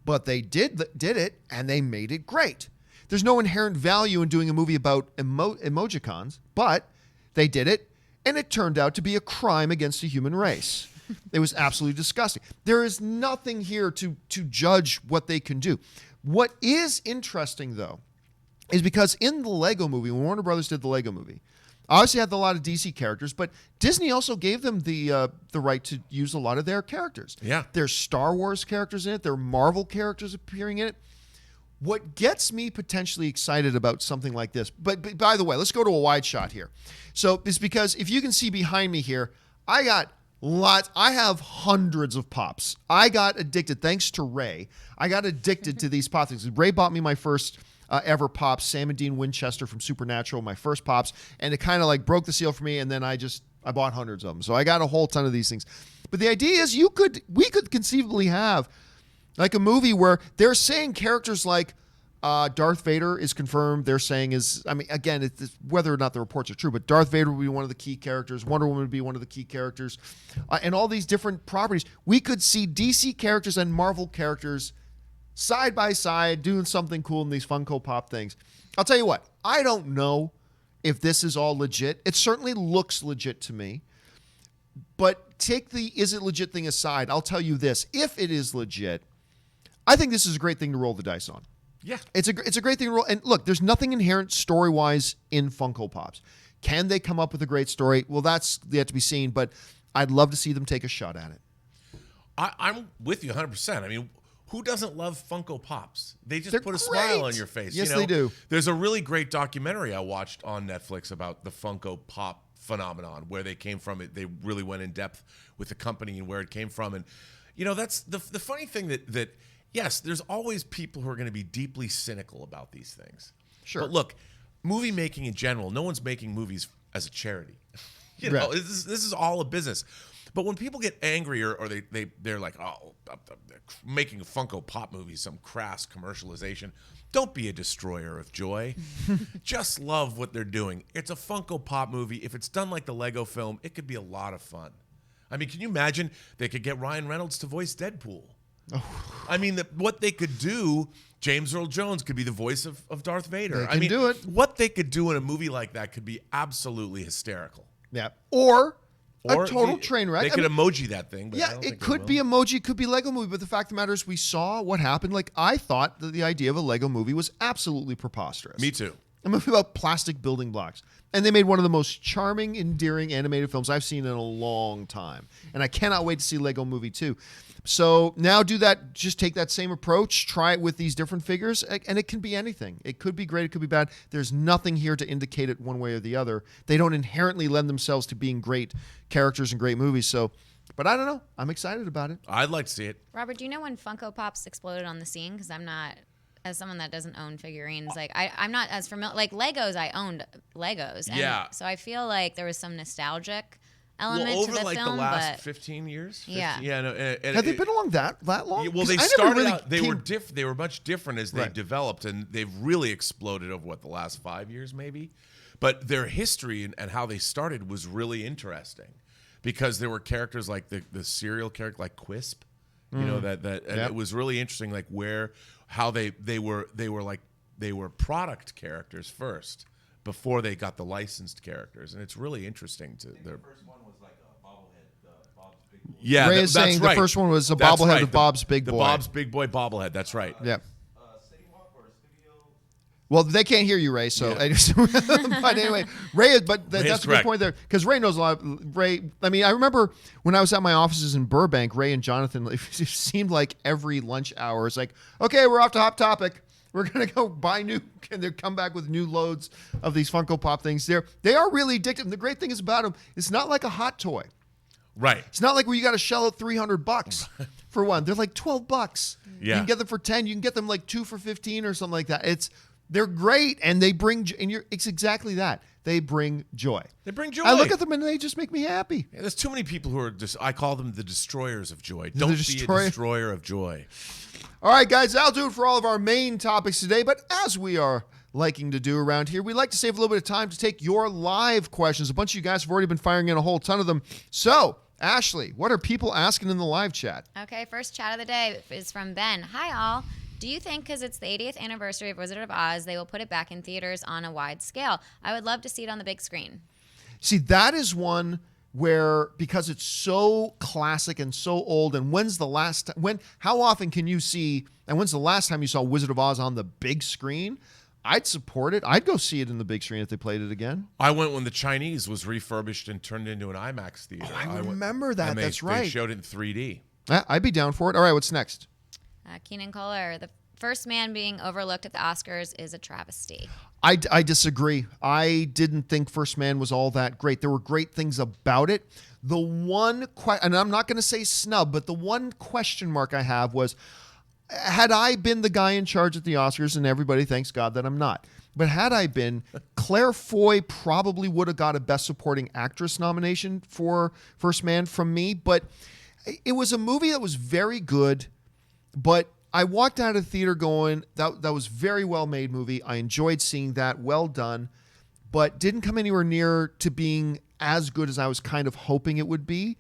But they did it, and they made it great. There's no inherent value in doing a movie about emojicons, but they did it, and it turned out to be a crime against the human race. It was absolutely disgusting. There is nothing here to judge what they can do. What is interesting, though, is because in the Lego movie, when Warner Brothers did the Lego movie, obviously had a lot of DC characters, but Disney also gave them the right to use a lot of their characters. Yeah. There's Star Wars characters in it. There are Marvel characters appearing in it. What gets me potentially excited about something like this, but by the way, let's go to a wide shot here. So it's because if you can see behind me here, I have hundreds of Pops. I got addicted, thanks to Ray. I got addicted to these Pops. Ray bought me my first ever Pops, Sam and Dean Winchester from Supernatural, my first Pops, and it kind of like broke the seal for me, and then I bought hundreds of them. So I got a whole ton of these things. But the idea is we could conceivably have like a movie where they're saying characters like Darth Vader is confirmed. They're saying again, it's whether or not the reports are true, but Darth Vader would be one of the key characters. Wonder Woman would be one of the key characters. And all these different properties. We could see DC characters and Marvel characters side by side doing something cool in these Funko Pop things. I'll tell you what, I don't know if this is all legit. It certainly looks legit to me. But take the is it legit thing aside. I'll tell you this. If it is legit, I think this is a great thing to roll the dice on. Yeah. It's a great thing to roll. And look, there's nothing inherent story-wise in Funko Pops. Can they come up with a great story? Well, that's yet to be seen, but I'd love to see them take a shot at it. I'm with you 100%. I mean, who doesn't love Funko Pops? They just They're put a great. smile on your face. Yes, they do. There's a really great documentary I watched on Netflix about the Funko Pop phenomenon, where they came from. They really went in depth with the company and where it came from. And, that's the funny thing that yes, there's always people who are going to be deeply cynical about these things. Sure. But look, movie making in general, no one's making movies as a charity. You know, this is all a business. But when people get angry or they're like, oh, making a Funko Pop movie, some crass commercialization, don't be a destroyer of joy. Just love what they're doing. It's a Funko Pop movie. If it's done like the Lego film, it could be a lot of fun. I mean, can you imagine they could get Ryan Reynolds to voice Deadpool? Oh. I mean, what they could do, James Earl Jones could be the voice of Darth Vader. They can do it. What they could do in a movie like that could be absolutely hysterical. Yeah. Or a total train wreck. They could emoji that thing. But yeah, it could be emoji, it could be Lego movie. But the fact of the matter is we saw what happened. Like, I thought that the idea of a Lego movie was absolutely preposterous. Me too. A movie about plastic building blocks. And they made one of the most charming, endearing animated films I've seen in a long time. And I cannot wait to see Lego Movie 2. So now do that. Just take that same approach. Try it with these different figures. And it can be anything. It could be great. It could be bad. There's nothing here to indicate it one way or the other. They don't inherently lend themselves to being great characters and great movies. So, but I don't know. I'm excited about it. I'd like to see it. Robert, do you know when Funko Pops exploded on the scene? Because I'm not... As someone that doesn't own figurines, like I'm not as familiar. Like Legos, I owned Legos. And so I feel like there was some nostalgic element over to the like film. the last 15 years. 15, yeah. No, have they been along that long? Well, they started out. They were much different as they developed, and they've really exploded over the last 5 years, maybe. But their history and how they started was really interesting, because there were characters like the serial character like Quisp. You know and it was really interesting, like how they were product characters first before they got the licensed characters, and it's really interesting to their. The first one was like a bobblehead, Bob's Big Boy. Yeah, Ray is saying the first one was a bobblehead of Bob's Big Boy. The Bob's Big Boy bobblehead. That's right. Yeah. City Walk or Studio. Well, they can't hear you, Ray. So, but anyway, Ray. But that's a good point there, because Ray knows a lot. Ray. I mean, I remember when I was at my offices in Burbank, Ray and Jonathan. It seemed like every lunch hour is like, okay, we're off to Hot Topic. We're gonna go buy new, and they come back with new loads of these Funko Pop things. They are really addictive. And the great thing is about them, it's not like a hot toy. Right. It's not like where you got to shell out $300 for one. They're like $12. Yeah. You can get them for 10. You can get them like 2 for 15 or something like that. They're great, and they bring, it's exactly that. They bring joy. They bring joy. I look at them and they just make me happy. Yeah, there's too many people who are I call them the destroyers of joy. Don't be a destroyer of joy. All right, guys, that'll do it for all of our main topics today. But as we are liking to do around here, we'd like to save a little bit of time to take your live questions. A bunch of you guys have already been firing in a whole ton of them. So, Ashley, what are people asking in the live chat? Okay, first chat of the day is from Ben. Hi, all. Do you think because it's the 80th anniversary of Wizard of Oz, they will put it back in theaters on a wide scale? I would love to see it on the big screen. See, that is one where, because it's so classic and so old, and how often can you see, and when's the last time you saw Wizard of Oz on the big screen? I'd support it. I'd go see it in the big screen if they played it again. I went when the Chinese was refurbished and turned into an IMAX theater. Oh, I remember that. That's right. They showed it in 3D. I'd be down for it. All right, what's next? Keenan Kohler, the first man being overlooked at the Oscars is a travesty. I disagree. I didn't think First Man was all that great. There were great things about it. The one and I'm not going to say snub, but the one question mark I have was, had I been the guy in charge at the Oscars, and everybody thanks God that I'm not, but had I been, Claire Foy probably would have got a Best Supporting Actress nomination for First Man from me, but it was a movie that was very good, but I walked out of the theater going, that was a very well-made movie. I enjoyed seeing that. Well done. But didn't come anywhere near to being as good as I was kind of hoping it would be.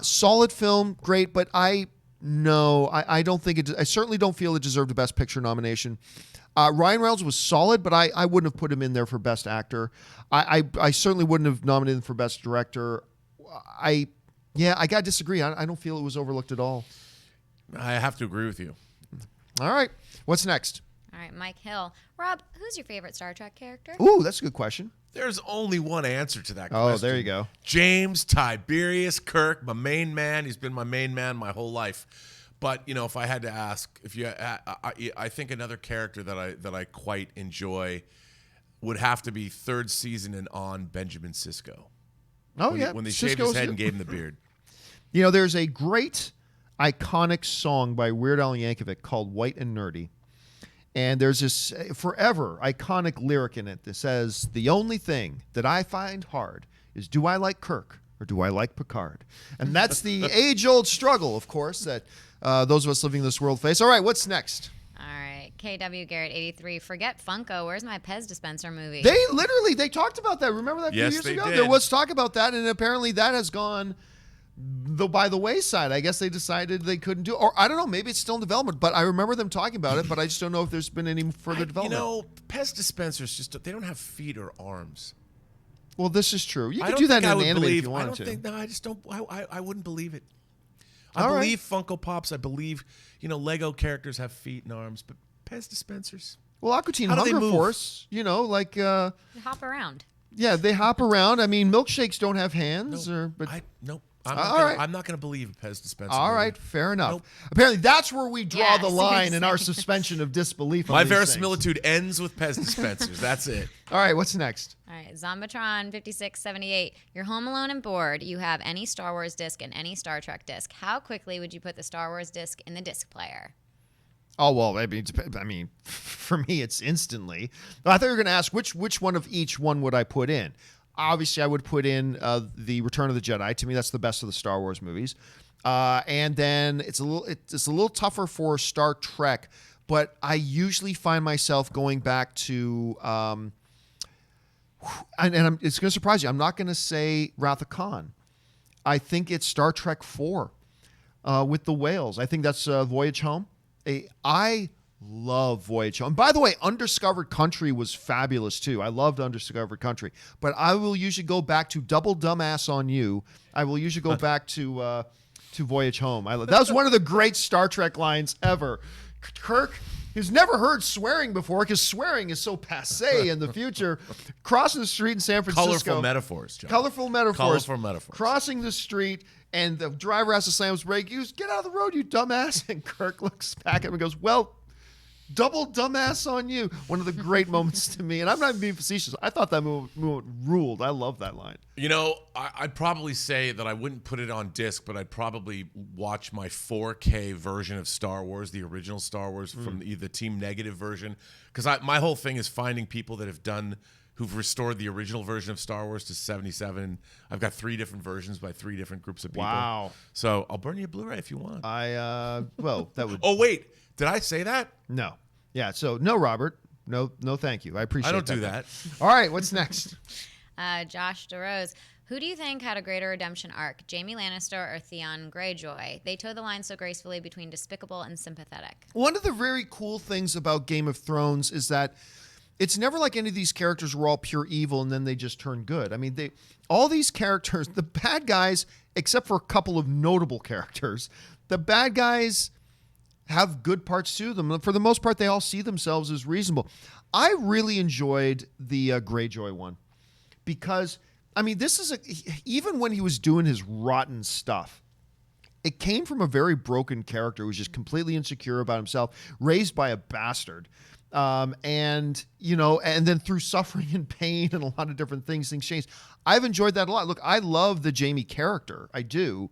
Solid film, great, but I don't think it... I certainly don't feel it deserved a Best Picture nomination. Ryan Reynolds was solid, but I wouldn't have put him in there for Best Actor. I certainly wouldn't have nominated him for Best Director. I got to disagree. I don't feel it was overlooked at all. I have to agree with you. All right. What's next? All right, Mike Hill. Rob, who's your favorite Star Trek character? Ooh, that's a good question. There's only one answer to that question. Oh, there you go. James Tiberius Kirk, my main man. He's been my main man my whole life. But, if I had to ask, I think another character that I quite enjoy would have to be third season and on Benjamin Sisko. Oh, when they shaved his head and gave him the beard. There's a great iconic song by Weird Al Yankovic called White and Nerdy. And there's this forever iconic lyric in it that says, "The only thing that I find hard is, do I like Kirk or do I like Picard? And that's the age-old struggle, of course, that those of us living in this world face. All right, what's next? All right, KW Garrett 83. Forget Funko. Where's my Pez dispenser movie? They talked about that. Remember that a few Yes, years they ago? did. There was talk about that, and apparently that has gone by the wayside. I guess they decided they couldn't do it. Or I don't know, maybe it's still in development, but I remember them talking about it, but I just don't know if there's been any further development. Pez dispensers they don't have feet or arms. Well, this is true. You I could don't do that think in I an would anime believe, if you wanted I don't to. think. No, I just don't. I wouldn't believe it. All I right. believe Funko Pops. I believe Lego characters have feet and arms, but Pez dispensers. Well, Aqua Teen How do they Hunger move? Force, like They hop around. yeah, they hop around. I mean, milkshakes don't have hands, but Nope. All right. I'm not going to believe a Pez dispenser. all movie. right, fair enough. Nope. Apparently, that's where we draw Yeah, the line in our seriously. suspension of disbelief. on My these things. verisimilitude ends with Pez dispensers. That's it. All right, what's next? All right, Zombatron 5678. You're home alone and bored. You have any Star Wars disc and any Star Trek disc. How quickly would you put the Star Wars disc in the disc player? Oh well, I mean, for me, it's instantly. I thought you were going to ask which one of each one would I put in. Obviously, I would put in the Return of the Jedi. To me, that's the best of the Star Wars movies. And then it's a little tougher for Star Trek, but I usually find myself going back to. It's going to surprise you. I'm not going to say Wrath of Khan. I think it's Star Trek 4 with the whales. I think that's Voyage Home. I love Voyage Home. And by the way, Undiscovered Country was fabulous too. I loved Undiscovered Country. But I will usually go back to Double Dumbass on You. I will usually go back to Voyage Home. That was one of the great Star Trek lines ever. Kirk, who's never heard swearing before because swearing is so passé in the future, crossing the street in San Francisco. Colorful metaphors, John. Colorful metaphors. Colorful metaphors. Crossing the street, and the driver has to slam his brake. Get out of the road, you dumbass. And Kirk looks back at him and goes, well, double dumbass on you. One of the great moments to me. And I'm not even being facetious. I thought that moment ruled. I love that line. I'd probably say that I wouldn't put it on disc, but I'd probably watch my 4K version of Star Wars, the original Star Wars from the Team Negative version. Because my whole thing is finding people that who've restored the original version of Star Wars to 77. I've got 3 different versions by 3 different groups of people. Wow. So I'll burn you a Blu-ray if you want. That would. Oh, wait. Did I say that? No. Yeah. So no, Robert. No, thank you. I appreciate. I don't that. do that. All right. What's next? Josh DeRose. Who do you think had a greater redemption arc, Jaime Lannister or Theon Greyjoy? They toe the line so gracefully between despicable and sympathetic. One of the very cool things about Game of Thrones is that it's never like any of these characters were all pure evil and then they just turn good. I mean, all these characters, the bad guys, except for a couple of notable characters, the bad guys have good parts to them. For the most part, they all see themselves as reasonable. I really enjoyed the Greyjoy one because, I mean, even when he was doing his rotten stuff, it came from a very broken character who was just completely insecure about himself, raised by a bastard. And then through suffering and pain and a lot of different things changed. I've enjoyed that a lot. Look, I love the Jaime character. I do.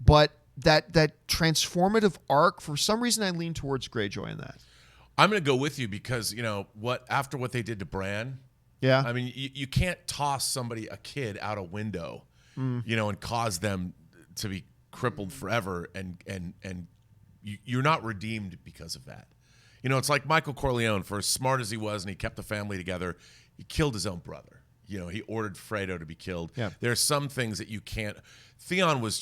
But that transformative arc, for some reason, I lean towards Greyjoy in that. I'm going to go with you because, after what they did to Bran, Yeah. I mean, you can't toss a kid out a window, and cause them to be crippled forever, and you're not redeemed because of that. It's like Michael Corleone, for as smart as he was and he kept the family together, he killed his own brother. He ordered Fredo to be killed. Yeah. There are some things that you can't. Theon was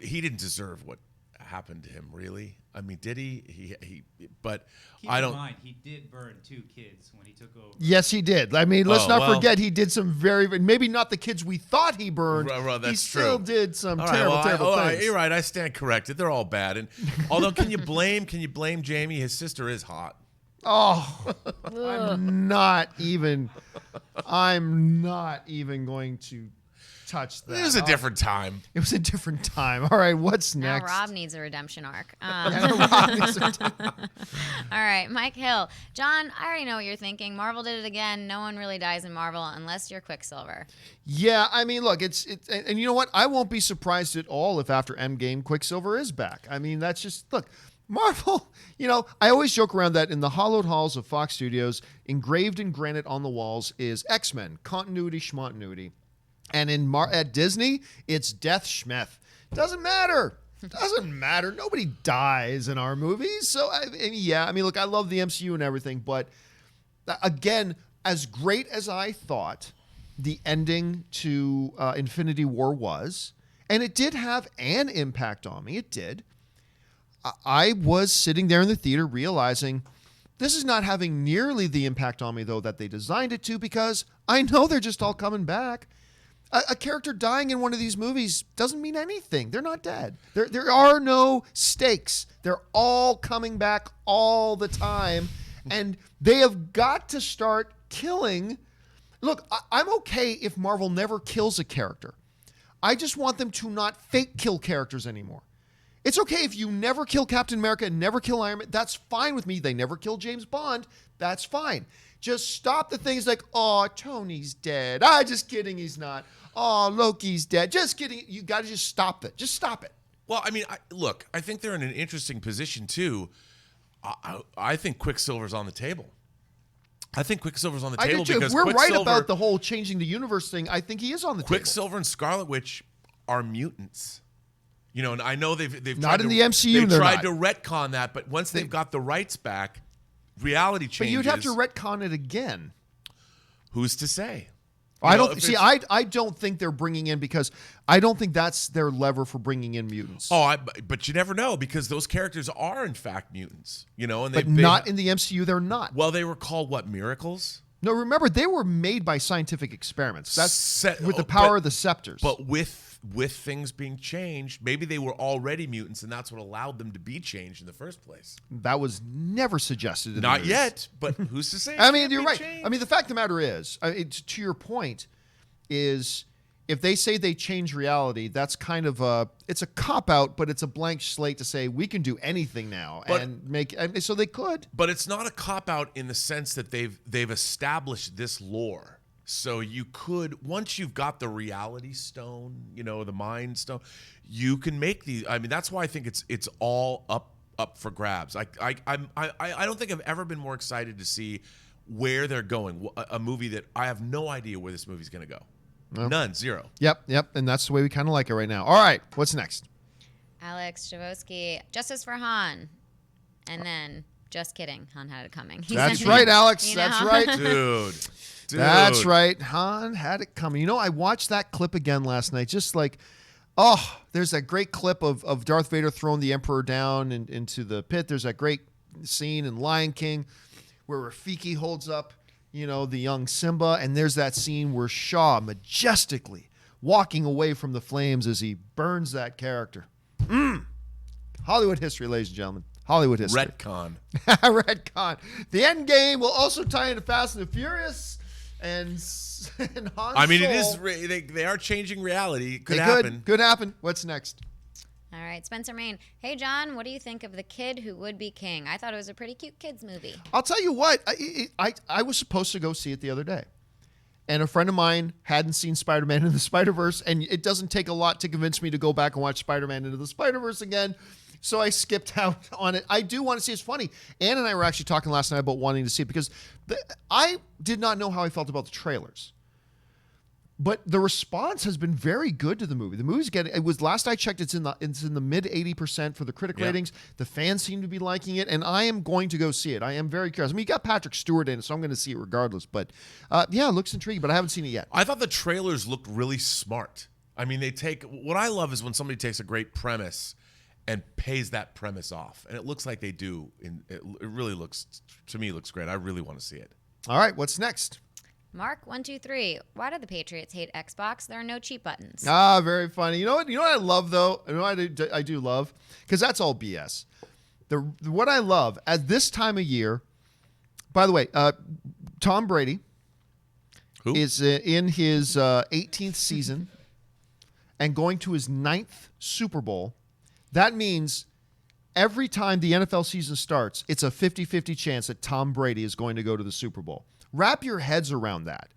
he didn't deserve what happened to him, really. I mean, did he? But Keep I in don't. mind, he did burn 2 kids when he took over. Yes, he did. I mean, let's Oh, not well. forget he did some maybe not the kids we thought he burned. Well, that's he still true. did some All right, terrible, well, terrible all right, things. you're right. I stand corrected. They're all bad. And although, can you blame Jaime? His sister is hot. Oh, I'm not even going to touch that. It was a different time. It was a different time. All right, what's Now next? Rob needs a redemption arc. Rob needs a- All right, Mike Hill. John, I already know what you're thinking. Marvel did it again. No one really dies in Marvel unless you're Quicksilver. Yeah, I mean, look, it's and you know what? I won't be surprised at all if after Endgame Quicksilver is back. I mean, that's just look. Marvel, I always joke around that in the hallowed halls of Fox Studios, engraved in granite on the walls is X-Men, continuity, schmontinuity. And at Disney, it's Death Schmeth. Doesn't matter. Doesn't matter. Nobody dies in our movies. So, look, I love the MCU and everything, but again, as great as I thought the ending to Infinity War was, and it did have an impact on me, it did, I was sitting there in the theater realizing this is not having nearly the impact on me, though, that they designed it to, because I know they're just all coming back. A character dying in one of these movies doesn't mean anything. They're not dead. There are no stakes. They're all coming back all the time. And they have got to start killing. Look, I'm okay if Marvel never kills a character. I just want them to not fake kill characters anymore. It's okay if you never kill Captain America and never kill Iron Man. That's fine with me. They never kill James Bond. That's fine. Just stop the things like, oh, Tony's dead. Just kidding, he's not. Oh, Loki's dead. Just kidding. You got to just stop it. Just stop it. Well, I mean, look, I think they're in an interesting position, too. I think Quicksilver's on the table. I think Quicksilver's on the table because if we're right about the whole changing the universe thing, I think he is on the table. Quicksilver and Scarlet Witch are mutants. You know, and I know they've not in the MCU. They've tried to retcon that, but once they've got the rights back, reality changes. But you'd have to retcon it again. Who's to say? I don't think they're bringing in, because I don't think that's their lever for bringing in mutants. But you never know, because those characters are in fact mutants. You know, and but not in the MCU. They're not. Well, they were called what? Miracles? No, remember they were made by scientific experiments. That's with the power of the scepters. But with things being changed, maybe they were already mutants, and that's what allowed them to be changed in the first place. That was never suggested. Not yet, but who's to say? I mean, you're right. Changed? I mean, the fact of the matter is, to your point, is if they say they change reality, that's kind of it's a cop-out, but it's a blank slate to say we can do anything now so they could. But it's not a cop-out in the sense that they've established this lore. So you could, once you've got the reality stone, you know, the mind stone, you can make these. I mean, that's why I think it's all up for grabs. I don't think I've ever been more excited to see where they're going. A movie that I have no idea where this movie's going to go. No. None, zero. Yep, and that's the way we kind of like it right now. All right, what's next? Alex Javosky, Justice for Han, and then just kidding, Han had it coming. That's right, Alex. That's right, dude. That's right. Han had it coming. You know, I watched that clip again last night. Just like, there's that great clip of Darth Vader throwing the Emperor down into the pit. There's that great scene in Lion King where Rafiki holds up, you know, the young Simba, and there's that scene where Shaw majestically walking away from the flames as he burns that character. Hollywood history, ladies and gentlemen. Hollywood history. Retcon. Retcon. The end game will also tie into Fast and the Furious and Han I mean, Solo. it is. They are changing reality. It could happen. Could happen. What's next? All right, Spencer Main. Hey, John, what do you think of The Kid Who Would Be King? I thought it was a pretty cute kids movie. I'll tell you what. I was supposed to go see it the other day. And a friend of mine hadn't seen Spider-Man in the Spider-Verse, and it doesn't take a lot to convince me to go back and watch Spider-Man into the Spider-Verse again. So I skipped out on it. I do want to see it. It's funny. Ann and I were actually talking last night about wanting to see it because I did not know how I felt about the trailers. But the response has been very good to the movie. The movie's last I checked, it's in the mid 80% for the critic ratings. The fans seem to be liking it, and I am going to go see it. I am very curious. I mean, you got Patrick Stewart in it, so I'm going to see it regardless. But it looks intriguing, but I haven't seen it yet. I thought the trailers looked really smart. I mean, what I love is when somebody takes a great premise and pays that premise off, and it looks like they do. It really looks, to me, looks great. I really want to see it. All right, what's next? Mark123. Why do the Patriots hate Xbox? There are no cheat buttons. Very funny. You know what I love though? You know what I do love? Because that's all BS. What I love at this time of year. By the way, Tom Brady is in his 18th season and going to his 9th Super Bowl. That means every time the NFL season starts, it's a 50-50 chance that Tom Brady is going to go to the Super Bowl. Wrap your heads around that.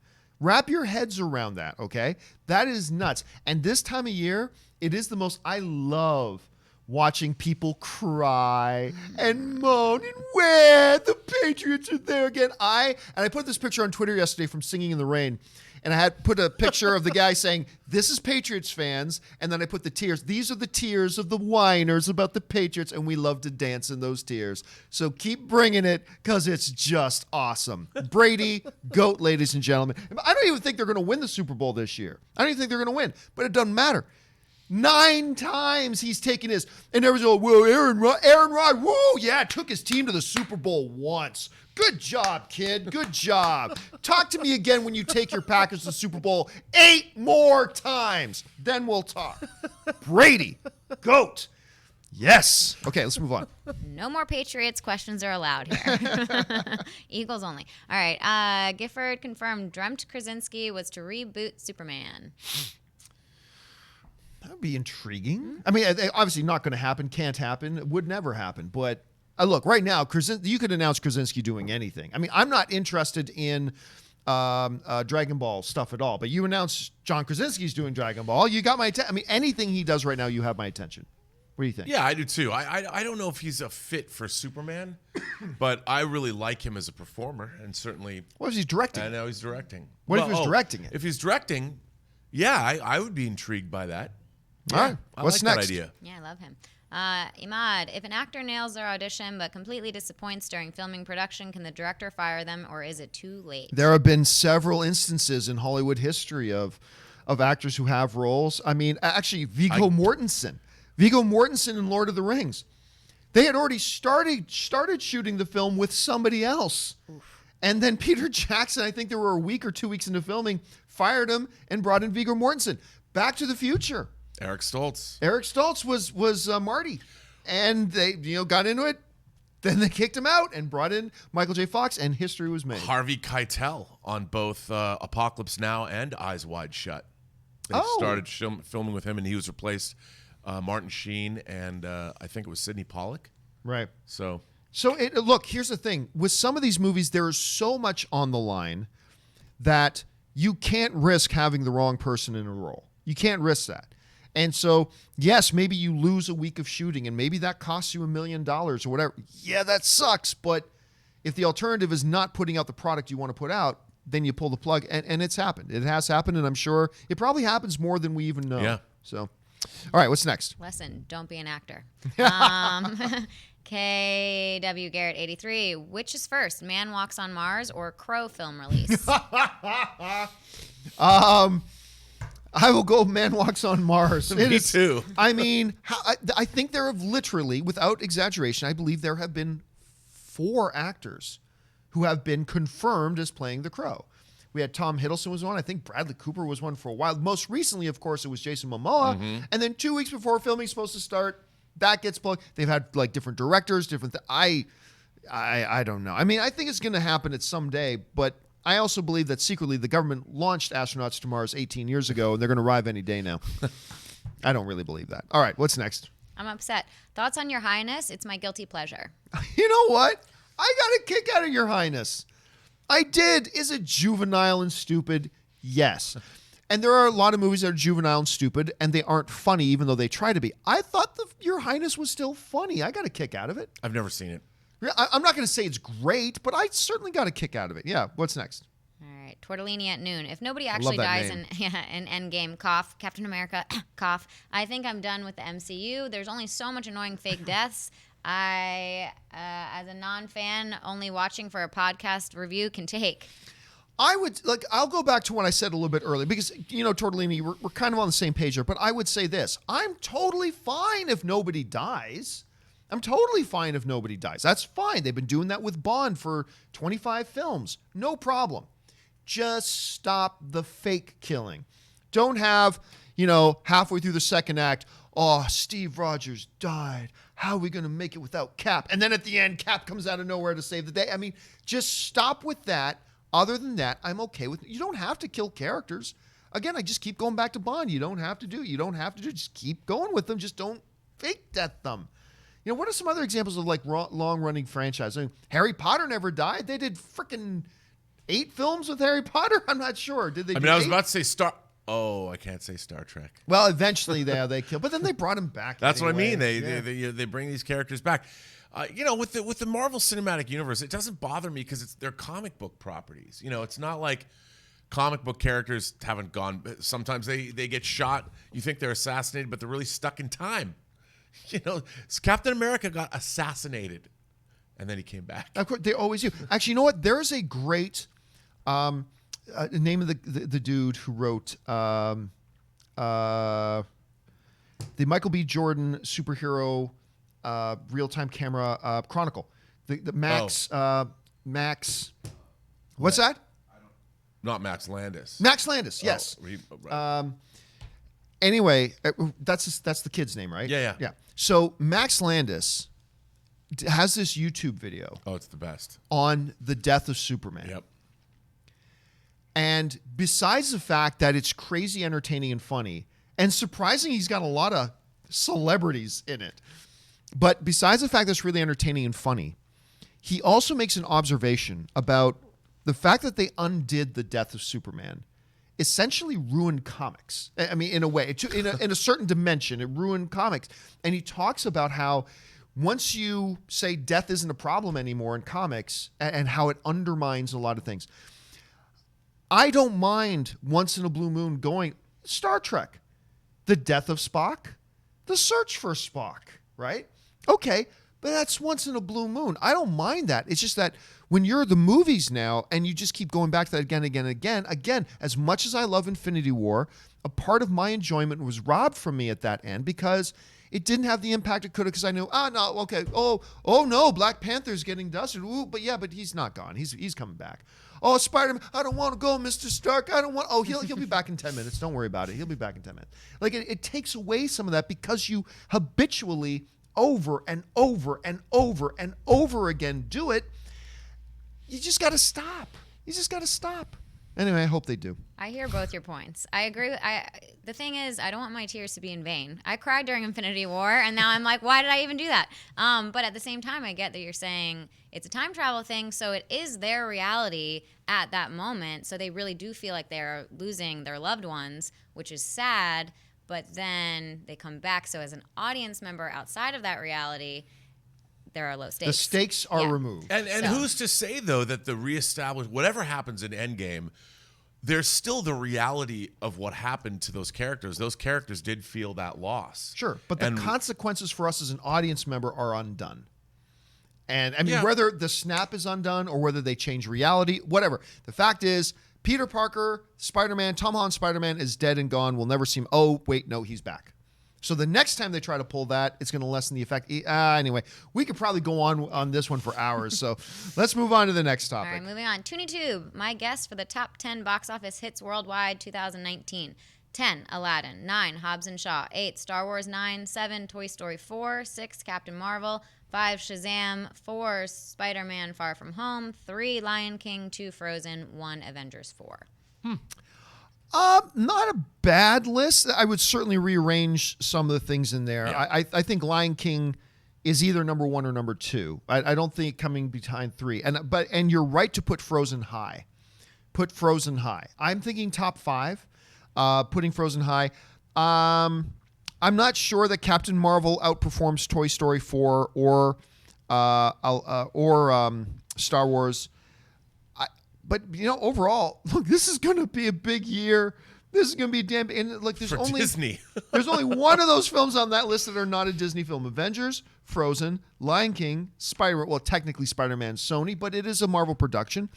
Okay? That is nuts. And this time of year, it is the most, I love watching people cry and moan and where the Patriots are there again. I put this picture on Twitter yesterday from Singing in the Rain, and I had put a picture of the guy saying, "This is Patriots fans," and then I put the tears. These are the tears of the whiners about the Patriots, and we love to dance in those tears. So keep bringing it, because it's just awesome. Brady, GOAT, ladies and gentlemen. I don't even think they're going to win the Super Bowl this year. I don't even think they're going to win, but it doesn't matter. 9 times he's taken his, and everyone's like, "Well, Aaron Rod, whoa, yeah, took his team to the Super Bowl once. Good job, kid. Good job. Talk to me again when you take your Packers to the Super Bowl 8 more times. Then we'll talk." Brady, GOAT. Yes. Okay, let's move on. No more Patriots questions are allowed here. Eagles only. All right. Gifford confirmed dreamt Krasinski was to reboot Superman. That would be intriguing. I mean, obviously not going to happen, can't happen, it would never happen. But look, right now, you could announce Krasinski doing anything. I mean, I'm not interested in Dragon Ball stuff at all. But you announce John Krasinski's doing Dragon Ball, you got my attention. I mean, anything he does right now, you have my attention. What do you think? Yeah, I do too. I don't know if he's a fit for Superman, but I really like him as a performer, and certainly. What if he's directing? I know he's directing. What if he's directing it? If he's directing, yeah, I would be intrigued by that. All right. What's like next? That idea. Yeah, I love him. Imad, if an actor nails their audition but completely disappoints during filming production, can the director fire them, or is it too late? There have been several instances in Hollywood history of actors who have roles. I mean, actually, Viggo Mortensen in Lord of the Rings. They had already started shooting the film with somebody else. Oof. And then Peter Jackson, I think they were a week or 2 weeks into filming, fired him and brought in Viggo Mortensen. Back to the Future. Eric Stoltz was Marty, and they got into it. Then they kicked him out and brought in Michael J. Fox, and history was made. Harvey Keitel on both Apocalypse Now and Eyes Wide Shut. They started filming with him, and he was replaced Martin Sheen and I think it was Sidney Pollack. Right. So look, here's the thing. With some of these movies, there is so much on the line that you can't risk having the wrong person in a role. You can't risk that. And so, yes, maybe you lose a week of shooting, and maybe that costs you $1 million or whatever. Yeah, that sucks. But if the alternative is not putting out the product you want to put out, then you pull the plug. And it's happened. It has happened, and I'm sure it probably happens more than we even know. Yeah. So, all right, what's next? Lesson, don't be an actor. KW Garrett 83, which is first, Man Walks on Mars or Crow film release? I will go Man Walks on Mars. Me too. I mean, I think there have literally, without exaggeration, I believe there have been 4 actors who have been confirmed as playing the Crow. We had Tom Hiddleston was one. I think Bradley Cooper was one for a while. Most recently, of course, it was Jason Momoa. Mm-hmm. And then 2 weeks before filming is supposed to start, that gets plugged. They've had like different directors, different. I don't know. I mean, I think it's going to happen at some day, but I also believe that secretly the government launched astronauts to Mars 18 years ago, and they're going to arrive any day now. I don't really believe that. All right, what's next? I'm upset. Thoughts on Your Highness? It's my guilty pleasure. You know what? I got a kick out of Your Highness. I did. Is it juvenile and stupid? Yes. And there are a lot of movies that are juvenile and stupid, and they aren't funny, even though they try to be. I thought Your Highness was still funny. I got a kick out of it. I've never seen it. I'm not going to say it's great, but I certainly got a kick out of it. Yeah, what's next? All right, Tortellini at noon. If nobody actually dies in Endgame, cough, Captain America, cough, I think I'm done with the MCU. There's only so much annoying fake deaths. I, as a non-fan, only watching for a podcast review can take. I'll go back to what I said a little bit earlier because, Tortellini, we're kind of on the same page here, but I would say this. I'm totally fine if nobody dies. I'm totally fine if nobody dies. That's fine. They've been doing that with Bond for 25 films. No problem. Just stop the fake killing. Don't have, halfway through the second act, oh, Steve Rogers died. How are we going to make it without Cap? And then at the end, Cap comes out of nowhere to save the day. I mean, just stop with that. Other than that, I'm okay with it. You don't have to kill characters. Again, I just keep going back to Bond. You don't have to do. Just keep going with them. Just don't fake death them. What are some other examples of long-running franchises? I mean, Harry Potter never died. They did freaking 8 films with Harry Potter. I'm not sure. Did they? I was about to say Star. Oh, I can't say Star Trek. Well, eventually they killed, but then they brought him back. That's anyway. what I mean. They bring these characters back. With the Marvel Cinematic Universe, it doesn't bother me because they're comic book properties. It's not like comic book characters haven't gone. Sometimes they get shot. You think they're assassinated, but they're really stuck in time. You know, Captain America got assassinated, and then he came back. Of course, they always do. Actually, you know what? There's a great name of the dude who wrote the Michael B. Jordan superhero real-time camera Chronicle. The Max Max. What's that? Not Max Landis. Max Landis. Yes. Right. Anyway, that's the kid's name, right? Yeah. So Max Landis has this YouTube video Oh, it's the best. on the death of Superman. Yep. And besides the fact that it's crazy entertaining and funny, and surprising he's got a lot of celebrities in it, but besides the fact that it's really entertaining and funny, he also makes an observation about the fact that they undid the death of Superman essentially ruined comics. I mean, in a way, in a certain dimension, it ruined comics. And he talks about how once you say death isn't a problem anymore in comics and how it undermines a lot of things. I don't mind once in a blue moon going Star Trek, the death of Spock, the search for Spock, right? Okay, but that's once in a blue moon. I don't mind that. It's just that when you're the movies now and you just keep going back to that again, as much as I love Infinity War, a part of my enjoyment was robbed from me at that end because it didn't have the impact it could have because I knew, oh no, Black Panther's getting dusted. Ooh, but he's not gone. He's coming back. Oh, Spider-Man, I don't want to go, Mr. Stark. I don't want. Oh, he'll be back in 10 minutes. Don't worry about it. He'll be back in 10 minutes. Like it takes away some of that because you habitually over and over and over and over again do it. You just got to stop. Anyway, I hope they do. I hear both your points. I agree. The thing is, I don't want my tears to be in vain. I cried during Infinity War, and now I'm like, why did I even do that? But at the same time, I get that you're saying it's a time travel thing, so it is their reality at that moment. So they really do feel like they're losing their loved ones, which is sad. But then they come back. So as an audience member outside of that reality, there are low stakes. The stakes are removed. And who's to say, though, that the reestablished, whatever happens in Endgame, there's still the reality of what happened to those characters. Those characters did feel that loss. Sure, but the consequences for us as an audience member are undone. And I mean, whether the snap is undone or whether they change reality, whatever. The fact is, Peter Parker, Spider-Man, Tom Holland Spider-Man is dead and gone. We'll never see him. Oh, wait, no, he's back. So the next time they try to pull that, it's going to lessen the effect. Anyway, we could probably go on this one for hours. So let's move on to the next topic. All right, moving on. TuneTube, my guess for the top 10 box office hits worldwide 2019. 10, Aladdin. 9, Hobbs and Shaw. 8, Star Wars 9. 7, Toy Story 4. 6, Captain Marvel. 5, Shazam. 4, Spider-Man Far From Home. 3, Lion King. 2, Frozen. 1, Avengers 4. Not a bad list. I would certainly rearrange some of the things in there. Yeah. I think Lion King is either number 1 or number 2. I don't think coming behind 3. And you're right to put Frozen high. Put Frozen high. I'm thinking top 5. Putting Frozen high. I'm not sure that Captain Marvel outperforms Toy Story 4 or Star Wars. But, overall, look, this is going to be a big year. This is going to be damn. And look, there's only Disney. there's only one of those films on that list that are not a Disney film: Avengers, Frozen, Lion King, Spider. Well, technically Spider-Man, Sony, but it is a Marvel production.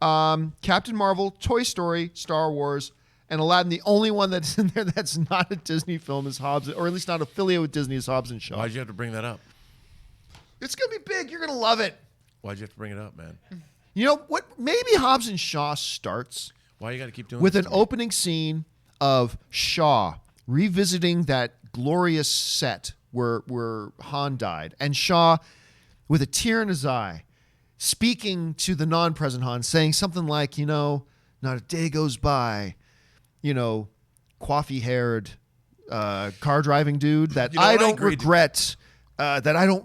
Captain Marvel, Toy Story, Star Wars, and Aladdin. The only one that's in there that's not a Disney film is Hobbs, or at least not affiliated with Disney, is Hobbs and Shaw. Why'd you have to bring that up? It's going to be big. You're going to love it. Why'd you have to bring it up, man? You know what? Maybe Hobbs and Shaw starts Why you got to keep doing with this an to me? opening scene of Shaw revisiting that glorious set where Han died, and Shaw, with a tear in his eye, speaking to the non-present Han, saying something like, not a day goes by, coiffy-haired car driving dude that I don't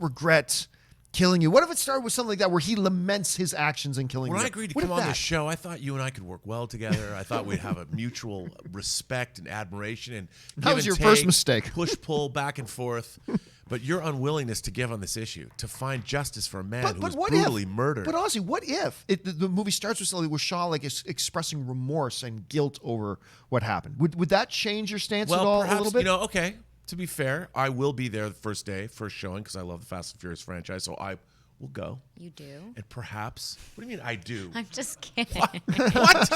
regret killing you. What if it started with something like that where he laments his actions in killing you? When I agreed to come on the show, I thought you and I could work well together. I thought we'd have a mutual respect and admiration and that was your first mistake. Push, pull, back and forth. But your unwillingness to give on this issue, to find justice for a man who was what brutally if, murdered. But honestly, what if the movie starts with Shaw like expressing remorse and guilt over what happened? Would that change your stance at all perhaps, a little bit? Okay, to be fair, I will be there the first day, first showing, because I love the Fast and Furious franchise, so I will go. You do? And perhaps, what do you mean I do? I'm just kidding. What?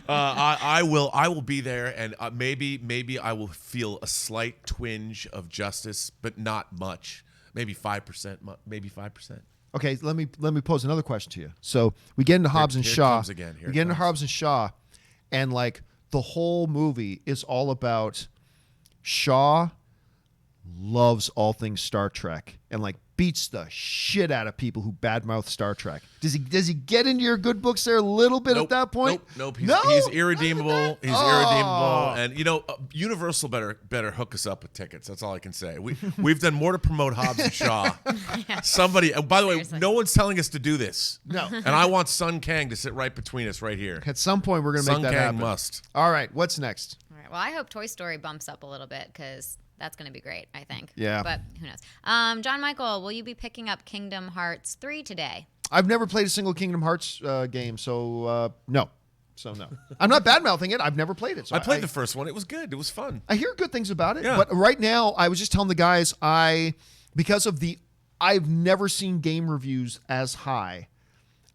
I will be there, and maybe I will feel a slight twinge of justice, but not much. Maybe 5%. Maybe 5%. Okay, let me pose another question to you. So we get into Hobbs and Here it Shaw. comes again. Here We it get into comes. Hobbs and Shaw, and like the whole movie is all about Shaw loves all things Star Trek and like beats the shit out of people who badmouth Star Trek. Does he get into your good books there a little bit at that point? Nope. No? He's irredeemable. He's Oh. irredeemable. And Universal better hook us up with tickets. That's all I can say. We've done more to promote Hobbs and Shaw. Somebody. By the way, Seriously. no one's telling us to do this. No. And I want Sun Kang to sit right between us, right here. At some point, we're going to Sun make that Kang happen. must. All right, what's next? All right. Well, I hope Toy Story bumps up a little bit because that's going to be great, I think. Yeah. But who knows? John Michael, will you be picking up Kingdom Hearts 3 today? I've never played a single Kingdom Hearts game, so no. So no. I'm not bad-mouthing it. I've never played it. So I played the first one. It was good. It was fun. I hear good things about it. Yeah. But right now, I was just telling the guys, I've never seen game reviews as high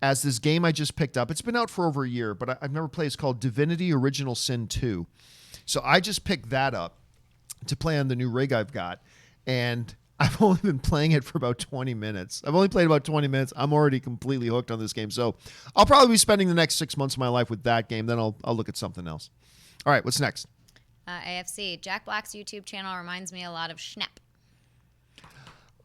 as this game I just picked up. It's been out for over a year, but I've never played. It's called Divinity Original Sin 2. So I just picked that up to play on the new rig I've got, and I've only been playing it for about 20 minutes. I've only played about 20 minutes. I'm already completely hooked on this game. So I'll probably be spending the next 6 months of my life with that game. Then I'll look at something else. All right, what's next? AFC, Jack Black's YouTube channel reminds me a lot of Schnepp.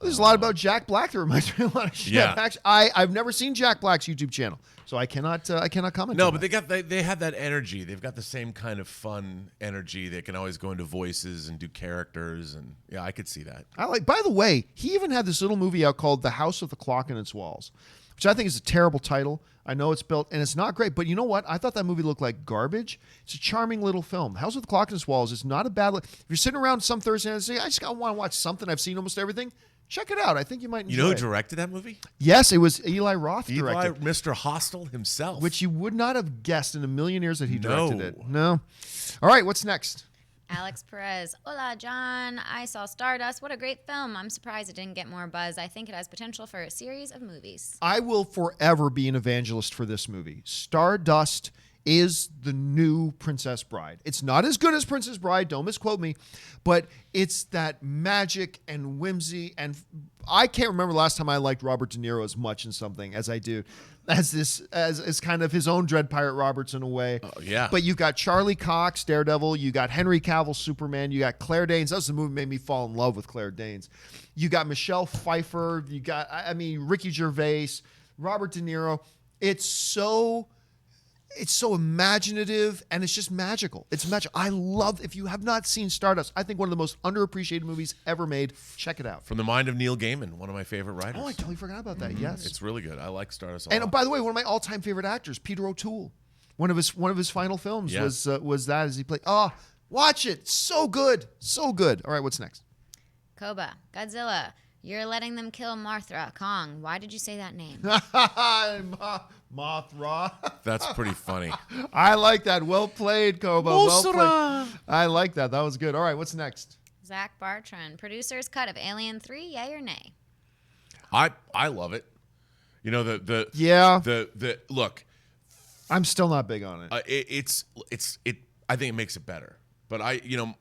There's a lot about Jack Black that reminds me a lot of shit. Yeah. Actually, I've never seen Jack Black's YouTube channel, so I cannot comment. No, on but that. they have that energy. They've got the same kind of fun energy. They can always go into voices and do characters, and yeah, I could see that. By the way, he even had this little movie out called The House with the Clock in Its Walls, which I think is a terrible title. I know it's built, and it's not great, but you know what? I thought that movie looked like garbage. It's a charming little film. House with the Clock in Its Walls is not a bad. If you're sitting around some Thursday night and say, I just want to watch something. I've seen almost everything. Check it out. I think you might enjoy You know who it. directed that movie? Yes, it was Eli Roth Eli, directed. Mr. Hostile himself. Which you would not have guessed in a million years that he directed No. it. No. All right, what's next? Alex Perez, hola, John. I saw Stardust. What a great film. I'm surprised it didn't get more buzz. I think it has potential for a series of movies. I will forever be an evangelist for this movie. Stardust is the new Princess Bride. It's not as good as Princess Bride, don't misquote me, but it's that magic and whimsy, and I can't remember the last time I liked Robert De Niro as much in something as I do as kind of his own Dread Pirate Roberts in a way. Oh, yeah. But you got Charlie Cox, Daredevil, you got Henry Cavill, Superman, you got Claire Danes. That was the movie that made me fall in love with Claire Danes. You got Michelle Pfeiffer, you got Ricky Gervais, Robert De Niro. It's so imaginative, and it's just magical. It's magical. I love, if you have not seen Stardust, I think one of the most underappreciated movies ever made. Check it out. From the mind of Neil Gaiman, one of my favorite writers. Oh, I totally forgot about that. Yes. It's really good. I like Stardust a lot. And by the way, one of my all-time favorite actors, Peter O'Toole. One of his final films Yeah. was that as he played. Oh, watch it. So good. So good. All right, what's next? Koba, Godzilla, you're letting them kill Mothra. Kong, why did you say that name? Mothra. That's pretty funny. I like that. Well played, Koba. Well played. I like that. That was good. All right, what's next? Zach Bartran, producer's cut of Alien 3, yay or nay? I love it. You know the Yeah. the look. I'm still not big on it. I think it makes it better. But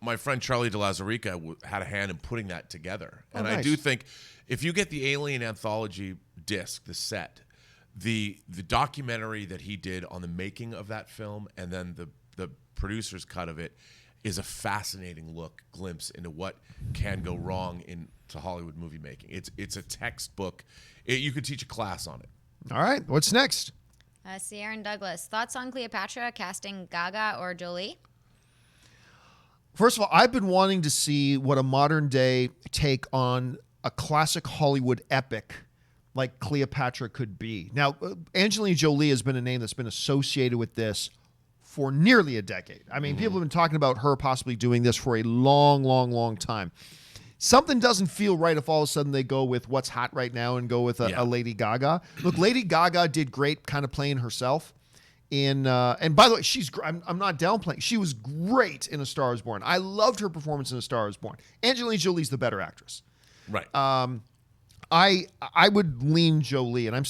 my friend Charlie de Lauzarica had a hand in putting that together, and nice. I do think if you get the Alien anthology disc, the set, the documentary that he did on the making of that film, and then the producer's cut of it, is a fascinating glimpse into what can go wrong into Hollywood movie making. It's a textbook. You could teach a class on it. All right, what's next? Sierra and Douglas, thoughts on Cleopatra casting Gaga or Jolie? First of all, I've been wanting to see what a modern day take on a classic Hollywood epic like Cleopatra could be. Now, Angelina Jolie has been a name that's been associated with this for nearly a decade. I mean, people have been talking about her possibly doing this for a long, long, long time. something doesn't feel right if all of a sudden they go with what's hot right now and go with a Lady Gaga. Look, Lady Gaga did great kind of playing herself. And by the way, I'm not downplaying. She was great in A Star Is Born. I loved her performance in A Star Is Born. Angelina Jolie's the better actress. Right. I would lean Jolie, and I'm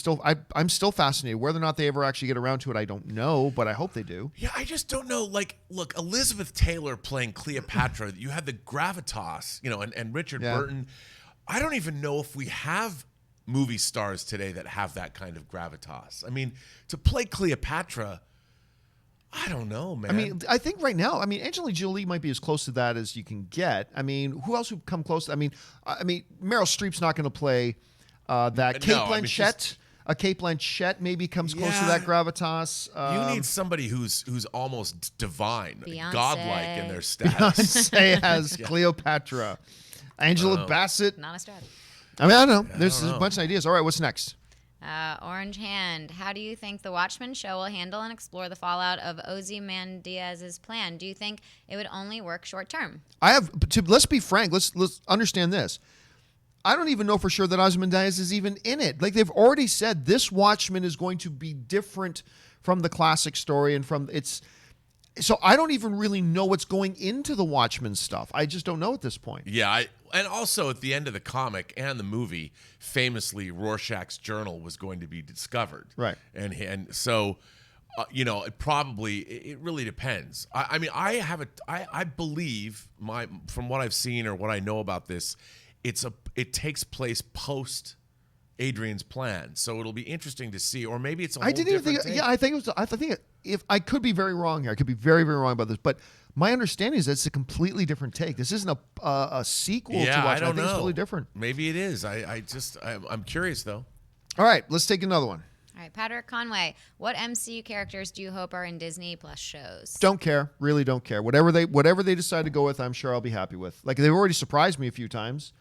still fascinated. Whether or not they ever actually get around to it, I don't know, but I hope they do. Yeah, I just don't know. Like, look, Elizabeth Taylor playing Cleopatra, you had the gravitas, and Richard Burton. I don't even know if we have movie stars today that have that kind of gravitas. I mean, to play Cleopatra, I don't know, man. I mean, I think right now, Angelina Jolie might be as close to that as you can get. I mean, who else would come close? I mean, Meryl Streep's not going to play that. Kate Blanchett. Kate Blanchett maybe comes close to that gravitas. You need somebody who's almost divine, Beyonce. Godlike in their status. Beyonce has Cleopatra. Angela Bassett. Not a stretch. I don't know. There's a bunch of ideas. All right, what's next? Orange Hand. How do you think the Watchmen show will handle and explore the fallout of Ozymandias's plan? Do you think it would only work short term? Let's be frank. Let's understand this. I don't even know for sure that Ozymandias is even in it. Like, they've already said this Watchmen is going to be different from the classic story and from its. So I don't even really know what's going into the Watchmen stuff. I just don't know at this point. Yeah, and also at the end of the comic and the movie, famously Rorschach's journal was going to be discovered. Right. And so, it really depends. I believe from what I've seen or what I know about this, it takes place post Adrian's plan, so it'll be interesting to see, or maybe it's a whole different take. Yeah, I think it was. I think if I could be very wrong here, I could be very, very wrong about this, but my understanding is that it's a completely different take. This isn't a sequel to Watchmen. I don't know. It's totally different. Maybe it is. I'm curious though. All right, let's take another one. All right, Patrick Conway. What MCU characters do you hope are in Disney Plus shows? Don't care. Really don't care. Whatever they decide to go with, I'm sure I'll be happy with. Like, they've already surprised me a few times.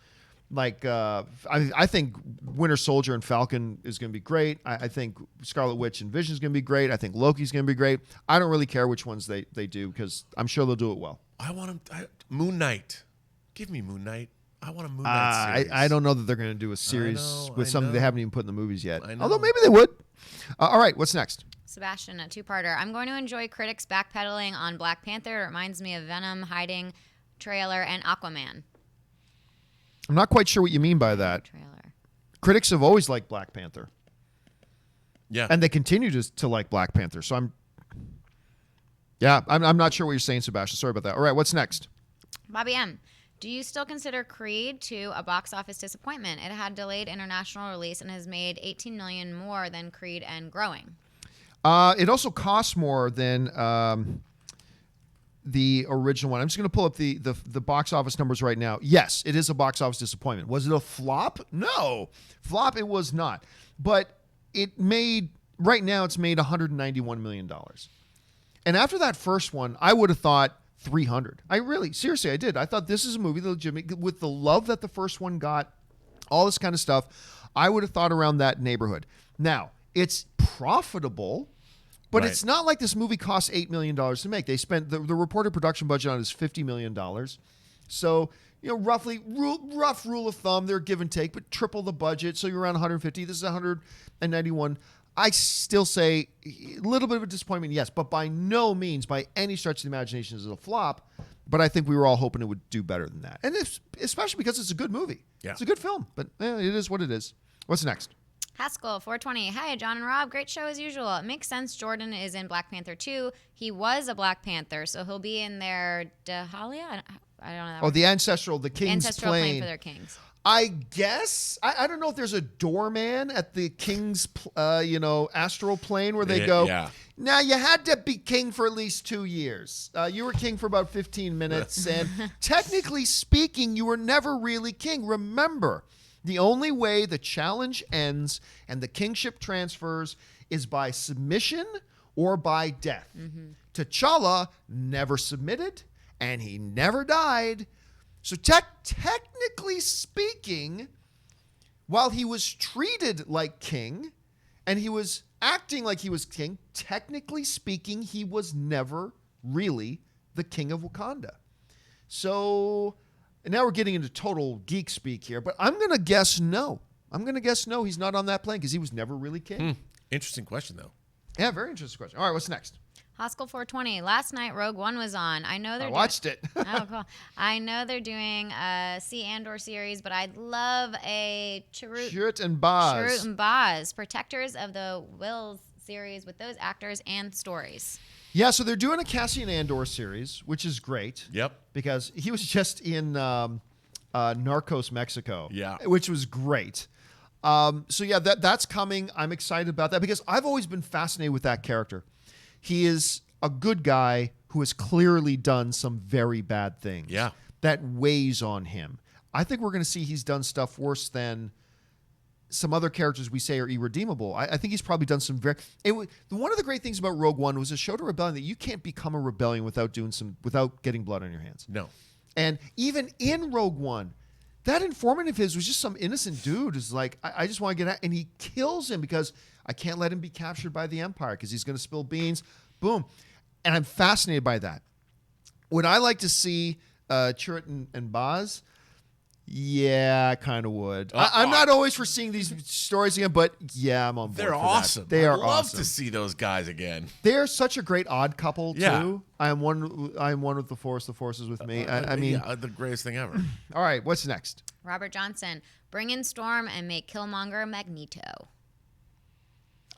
Like, I think Winter Soldier and Falcon is going to be great. I think Scarlet Witch and Vision is going to be great. I think Loki's going to be great. I don't really care which ones they do because I'm sure they'll do it well. I want them. Moon Knight. Give me Moon Knight. I want a Moon Knight series. I don't know that they're going to do a series with something they haven't even put in the movies yet. I know. Although maybe they would. All right, what's next? Sebastian, a two-parter. I'm going to enjoy critics backpedaling on Black Panther. It reminds me of Venom, Hiding, Trailer, and Aquaman. I'm not quite sure what you mean by that. Trailer. Critics have always liked Black Panther. Yeah. And they continue to like Black Panther. So I'm not sure what you're saying, Sebastian. Sorry about that. All right, what's next? Bobby M. Do you still consider Creed 2 a box office disappointment? It had delayed international release and has made $18 million more than Creed and growing. It also costs more than the original one. I'm just going to pull up the box office numbers right now. Yes, it is a box office disappointment. Was it a flop? No. Flop it was not. But right now it's made $191 million. And after that first one, I would have thought 300. Seriously, I did. I thought this is a movie that legitimate, with the love that the first one got, all this kind of stuff, I would have thought around that neighborhood. Now, it's profitable, but it's not like this movie cost $8 million to make. They spent, the reported production budget on it is $50 million. So, roughly, rough rule of thumb, they're give and take, but triple the budget. So you're around 150. This is 191. I still say a little bit of a disappointment, yes, but by no means, by any stretch of the imagination, is it a flop. But I think we were all hoping it would do better than that. And especially because it's a good movie. Yeah. It's a good film, but it is what it is. What's next? Haskell, 420. Hi, John and Rob. Great show as usual. It makes sense Jordan is in Black Panther 2. He was a Black Panther, so he'll be in their Dahalia? I don't know that word. The King's plane for their kings. I guess. I don't know if there's a doorman at the King's, astral plane where they go, now you had to be king for at least 2 years. You were king for about 15 minutes. And technically speaking, you were never really king. Remember, the only way the challenge ends and the kingship transfers is by submission or by death. Mm-hmm. T'Challa never submitted and he never died. So technically speaking, while he was treated like king and he was acting like he was king, technically speaking, he was never really the king of Wakanda. So and now we're getting into total geek speak here, but I'm going to guess no. I'm going to guess no, he's not on that plane because he was never really king. Interesting question, though. Yeah, very interesting question. All right, what's next? Haskell 420. Last night, Rogue One was on. I know they're watched it. Oh, cool. I know they're doing a C Andor series, but I'd love a Chirrut and Baz. Protectors of the Wills series with those actors and stories. Yeah, so they're doing a Cassian Andor series, which is great. Yep. Because he was just in Narcos Mexico. Yeah. Which was great. So yeah, that's coming. I'm excited about that because I've always been fascinated with that character. He is a good guy who has clearly done some very bad things. Yeah. That weighs on him. I think we're going to see he's done stuff worse than some other characters we say are irredeemable. I think he's probably done some one of the great things about Rogue One was it showed a rebellion that you can't become a rebellion without getting blood on your hands. No. And even in Rogue One, that informant of his was just some innocent dude who's like, I just want to get out. And he kills him because I can't let him be captured by the Empire because he's going to spill beans. Boom. And I'm fascinated by that. Would I like to see Chirrut and Baz? Yeah, I kind of would. I'm not always for seeing these stories again, but yeah, I'm on board. They're for awesome. That. They are I'd love awesome. to see those guys again. They're such a great odd couple too. Yeah. I am one with the Force. The Force is with me. I mean, the greatest thing ever. All right, what's next? Robert Johnson. Bring in Storm and make Killmonger Magneto.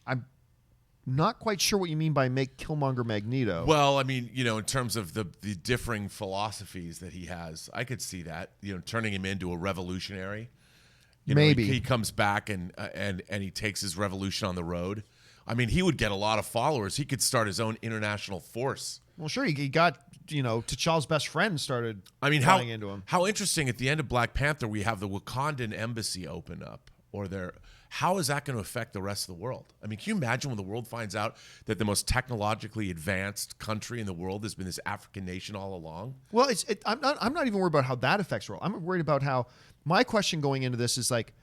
I'm not quite sure what you mean by make Killmonger Magneto. Well, I mean, in terms of the differing philosophies that he has, I could see that, turning him into a revolutionary. Maybe he comes back and he takes his revolution on the road. I mean, he would get a lot of followers. He could start his own international force. Well, sure, he got, T'Challa's best friend started flying into him. How interesting, at the end of Black Panther, we have the Wakandan embassy open up, how is that going to affect the rest of the world? I mean, can you imagine when the world finds out that the most technologically advanced country in the world has been this African nation all along? Well, I'm not even worried about how that affects the world. I'm worried about how, my question going into this is like,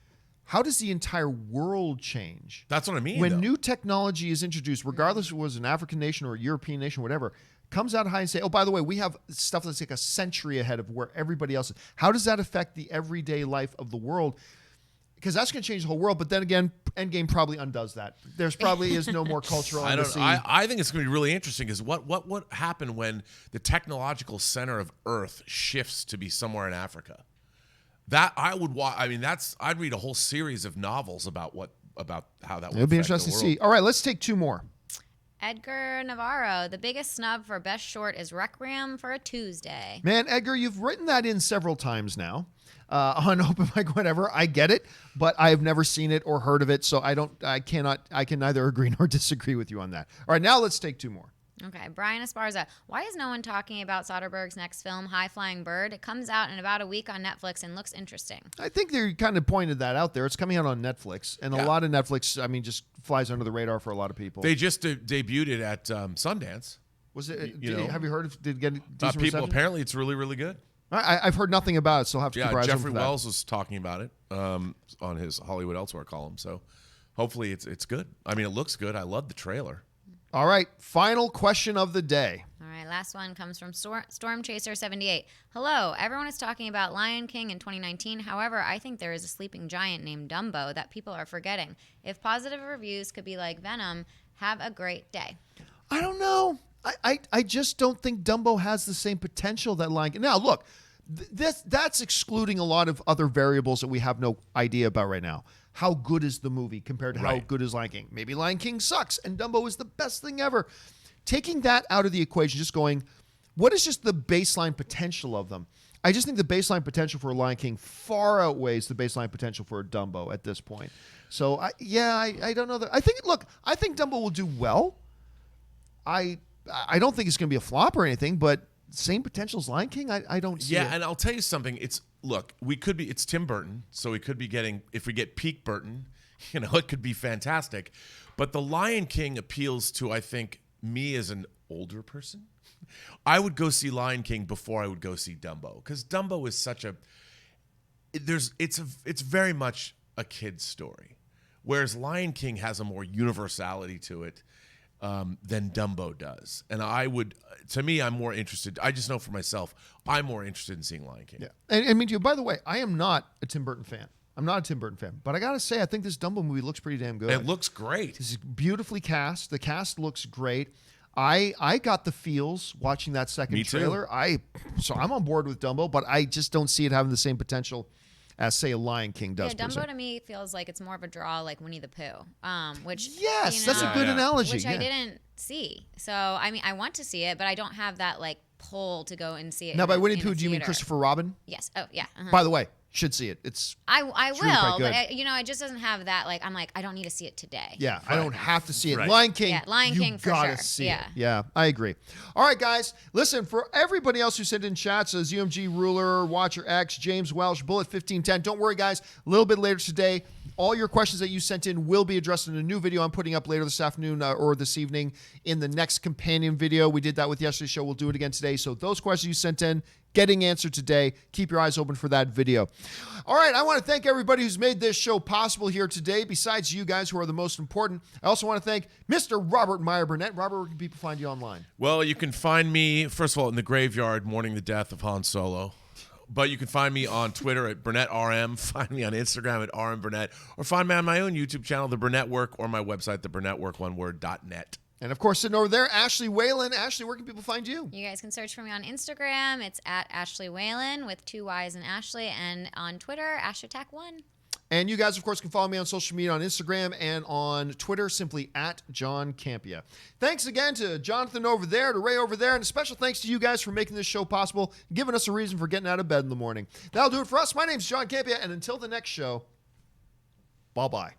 how does the entire world change? That's what I mean. When new technology is introduced, regardless if it was an African nation or a European nation, whatever, comes out high and say, oh, by the way, we have stuff that's like a century ahead of where everybody else is. How does that affect the everyday life of the world? Because that's going to change the whole world. But then again, Endgame probably undoes that. There's probably is no more cultural embassy. I think it's going to be really interesting is what would happen when the technological center of Earth shifts to be somewhere in Africa. That I would watch. I mean, I'd read a whole series of novels about how that would. It'd be affect interesting the to world. see. All right, let's take two more. Edgar Navarro. The biggest snub for best short is Requiem for a Tuesday. Man, Edgar, you've written that in several times now. On open mic, whatever. I get it, but I have never seen it or heard of it, so I can neither agree nor disagree with you on that. All right, now let's take two more. Okay, Brian Esparza. Why is no one talking about Soderbergh's next film, High Flying Bird? It comes out in about a week on Netflix and looks interesting. I think they kind of pointed that out there. It's coming out on Netflix, and a lot of Netflix, just flies under the radar for a lot of people. They just debuted it at Sundance. Was it? Have you heard of? Did it get decent People reception? apparently it's really, really good. I've heard nothing about it, so I'll have to keep our eyes open Jeffrey for that. Wells was talking about it on his Hollywood Elsewhere column. So hopefully it's good. I mean, it looks good. I love the trailer. All right, final question of the day. All right, last one comes from Storm Chaser 78. Hello, everyone is talking about Lion King in 2019. However, I think there is a sleeping giant named Dumbo that people are forgetting. If positive reviews could be like Venom, have a great day. I don't know. I just don't think Dumbo has the same potential that Lion King. Now, look, that's excluding a lot of other variables that we have no idea about right now. How good is the movie compared to how good is Lion King? Maybe Lion King sucks and Dumbo is the best thing ever. Taking that out of the equation, just going, what is just the baseline potential of them? I just think the baseline potential for Lion King far outweighs the baseline potential for Dumbo at this point. So, I don't know that. I think Dumbo will do well. I don't think it's going to be a flop or anything, but same potential as Lion King, I don't see it. Yeah, and I'll tell you something. It's Tim Burton, so we could be getting, if we get peak Burton, it could be fantastic. But the Lion King appeals to, I think, me as an older person. I would go see Lion King before I would go see Dumbo, because Dumbo is such it's very much a kid's story, whereas Lion King has a more universality to it. than Dumbo does. And to me, I'm more interested. I just know for myself, I'm more interested in seeing Lion King. Yeah. And I mean, by the way, I am not a Tim Burton fan. I'm not a Tim Burton fan. But I got to say, I think this Dumbo movie looks pretty damn good. It looks great. This is beautifully cast. The cast looks great. I got the feels watching that second trailer. So I'm on board with Dumbo, but I just don't see it having the same potential as, say, a Lion King does. Yeah, Dumbo to me feels like it's more of a draw like Winnie the Pooh, which yes, that's a good analogy. Which I didn't see. So I mean, I want to see it, but I don't have that like pull to go and see it. Now, by Winnie the Pooh, do you mean Christopher Robin? Yes. Oh, yeah. By the way, should see it. I really will, but it just doesn't have that. Like, I'm like, I don't need to see it today. Yeah, I don't have to see it. Right. Lion King. Yeah, Lion King for gotta sure. see Yeah. it. Yeah, I agree. All right, guys. Listen, for everybody else who sent in chats, as UMG Ruler, Watcher X, James Welsh, Bullet 1510. Don't worry, guys. A little bit later today, all your questions that you sent in will be addressed in a new video I'm putting up later this afternoon or this evening in the next companion video. We did that with yesterday's show. We'll do it again today. So those questions you sent in, getting answered today. Keep your eyes open for that video. All right, I want to thank everybody who's made this show possible here today, besides you guys who are the most important. I also want to thank Mr. Robert Meyer Burnett. Robert, where can people find you online? Well, you can find me, first of all, in the graveyard mourning the death of Han Solo. But you can find me on Twitter at BurnettRM, find me on Instagram at RMBurnett, or find me on my own YouTube channel, The Burnett Work, or my website, theburnettwork.net. And, of course, sitting over there, Ashley Whalen. Ashley, where can people find you? You guys can search for me on Instagram. It's at Ashley Whalen with 2 Y's in Ashley. And on Twitter, AshAttack1. And you guys, of course, can follow me on social media on Instagram and on Twitter, simply at John Campea. Thanks again to Jonathan over there, to Ray over there, and a special thanks to you guys for making this show possible, giving us a reason for getting out of bed in the morning. That'll do it for us. My name's John Campea, and until the next show, bye-bye.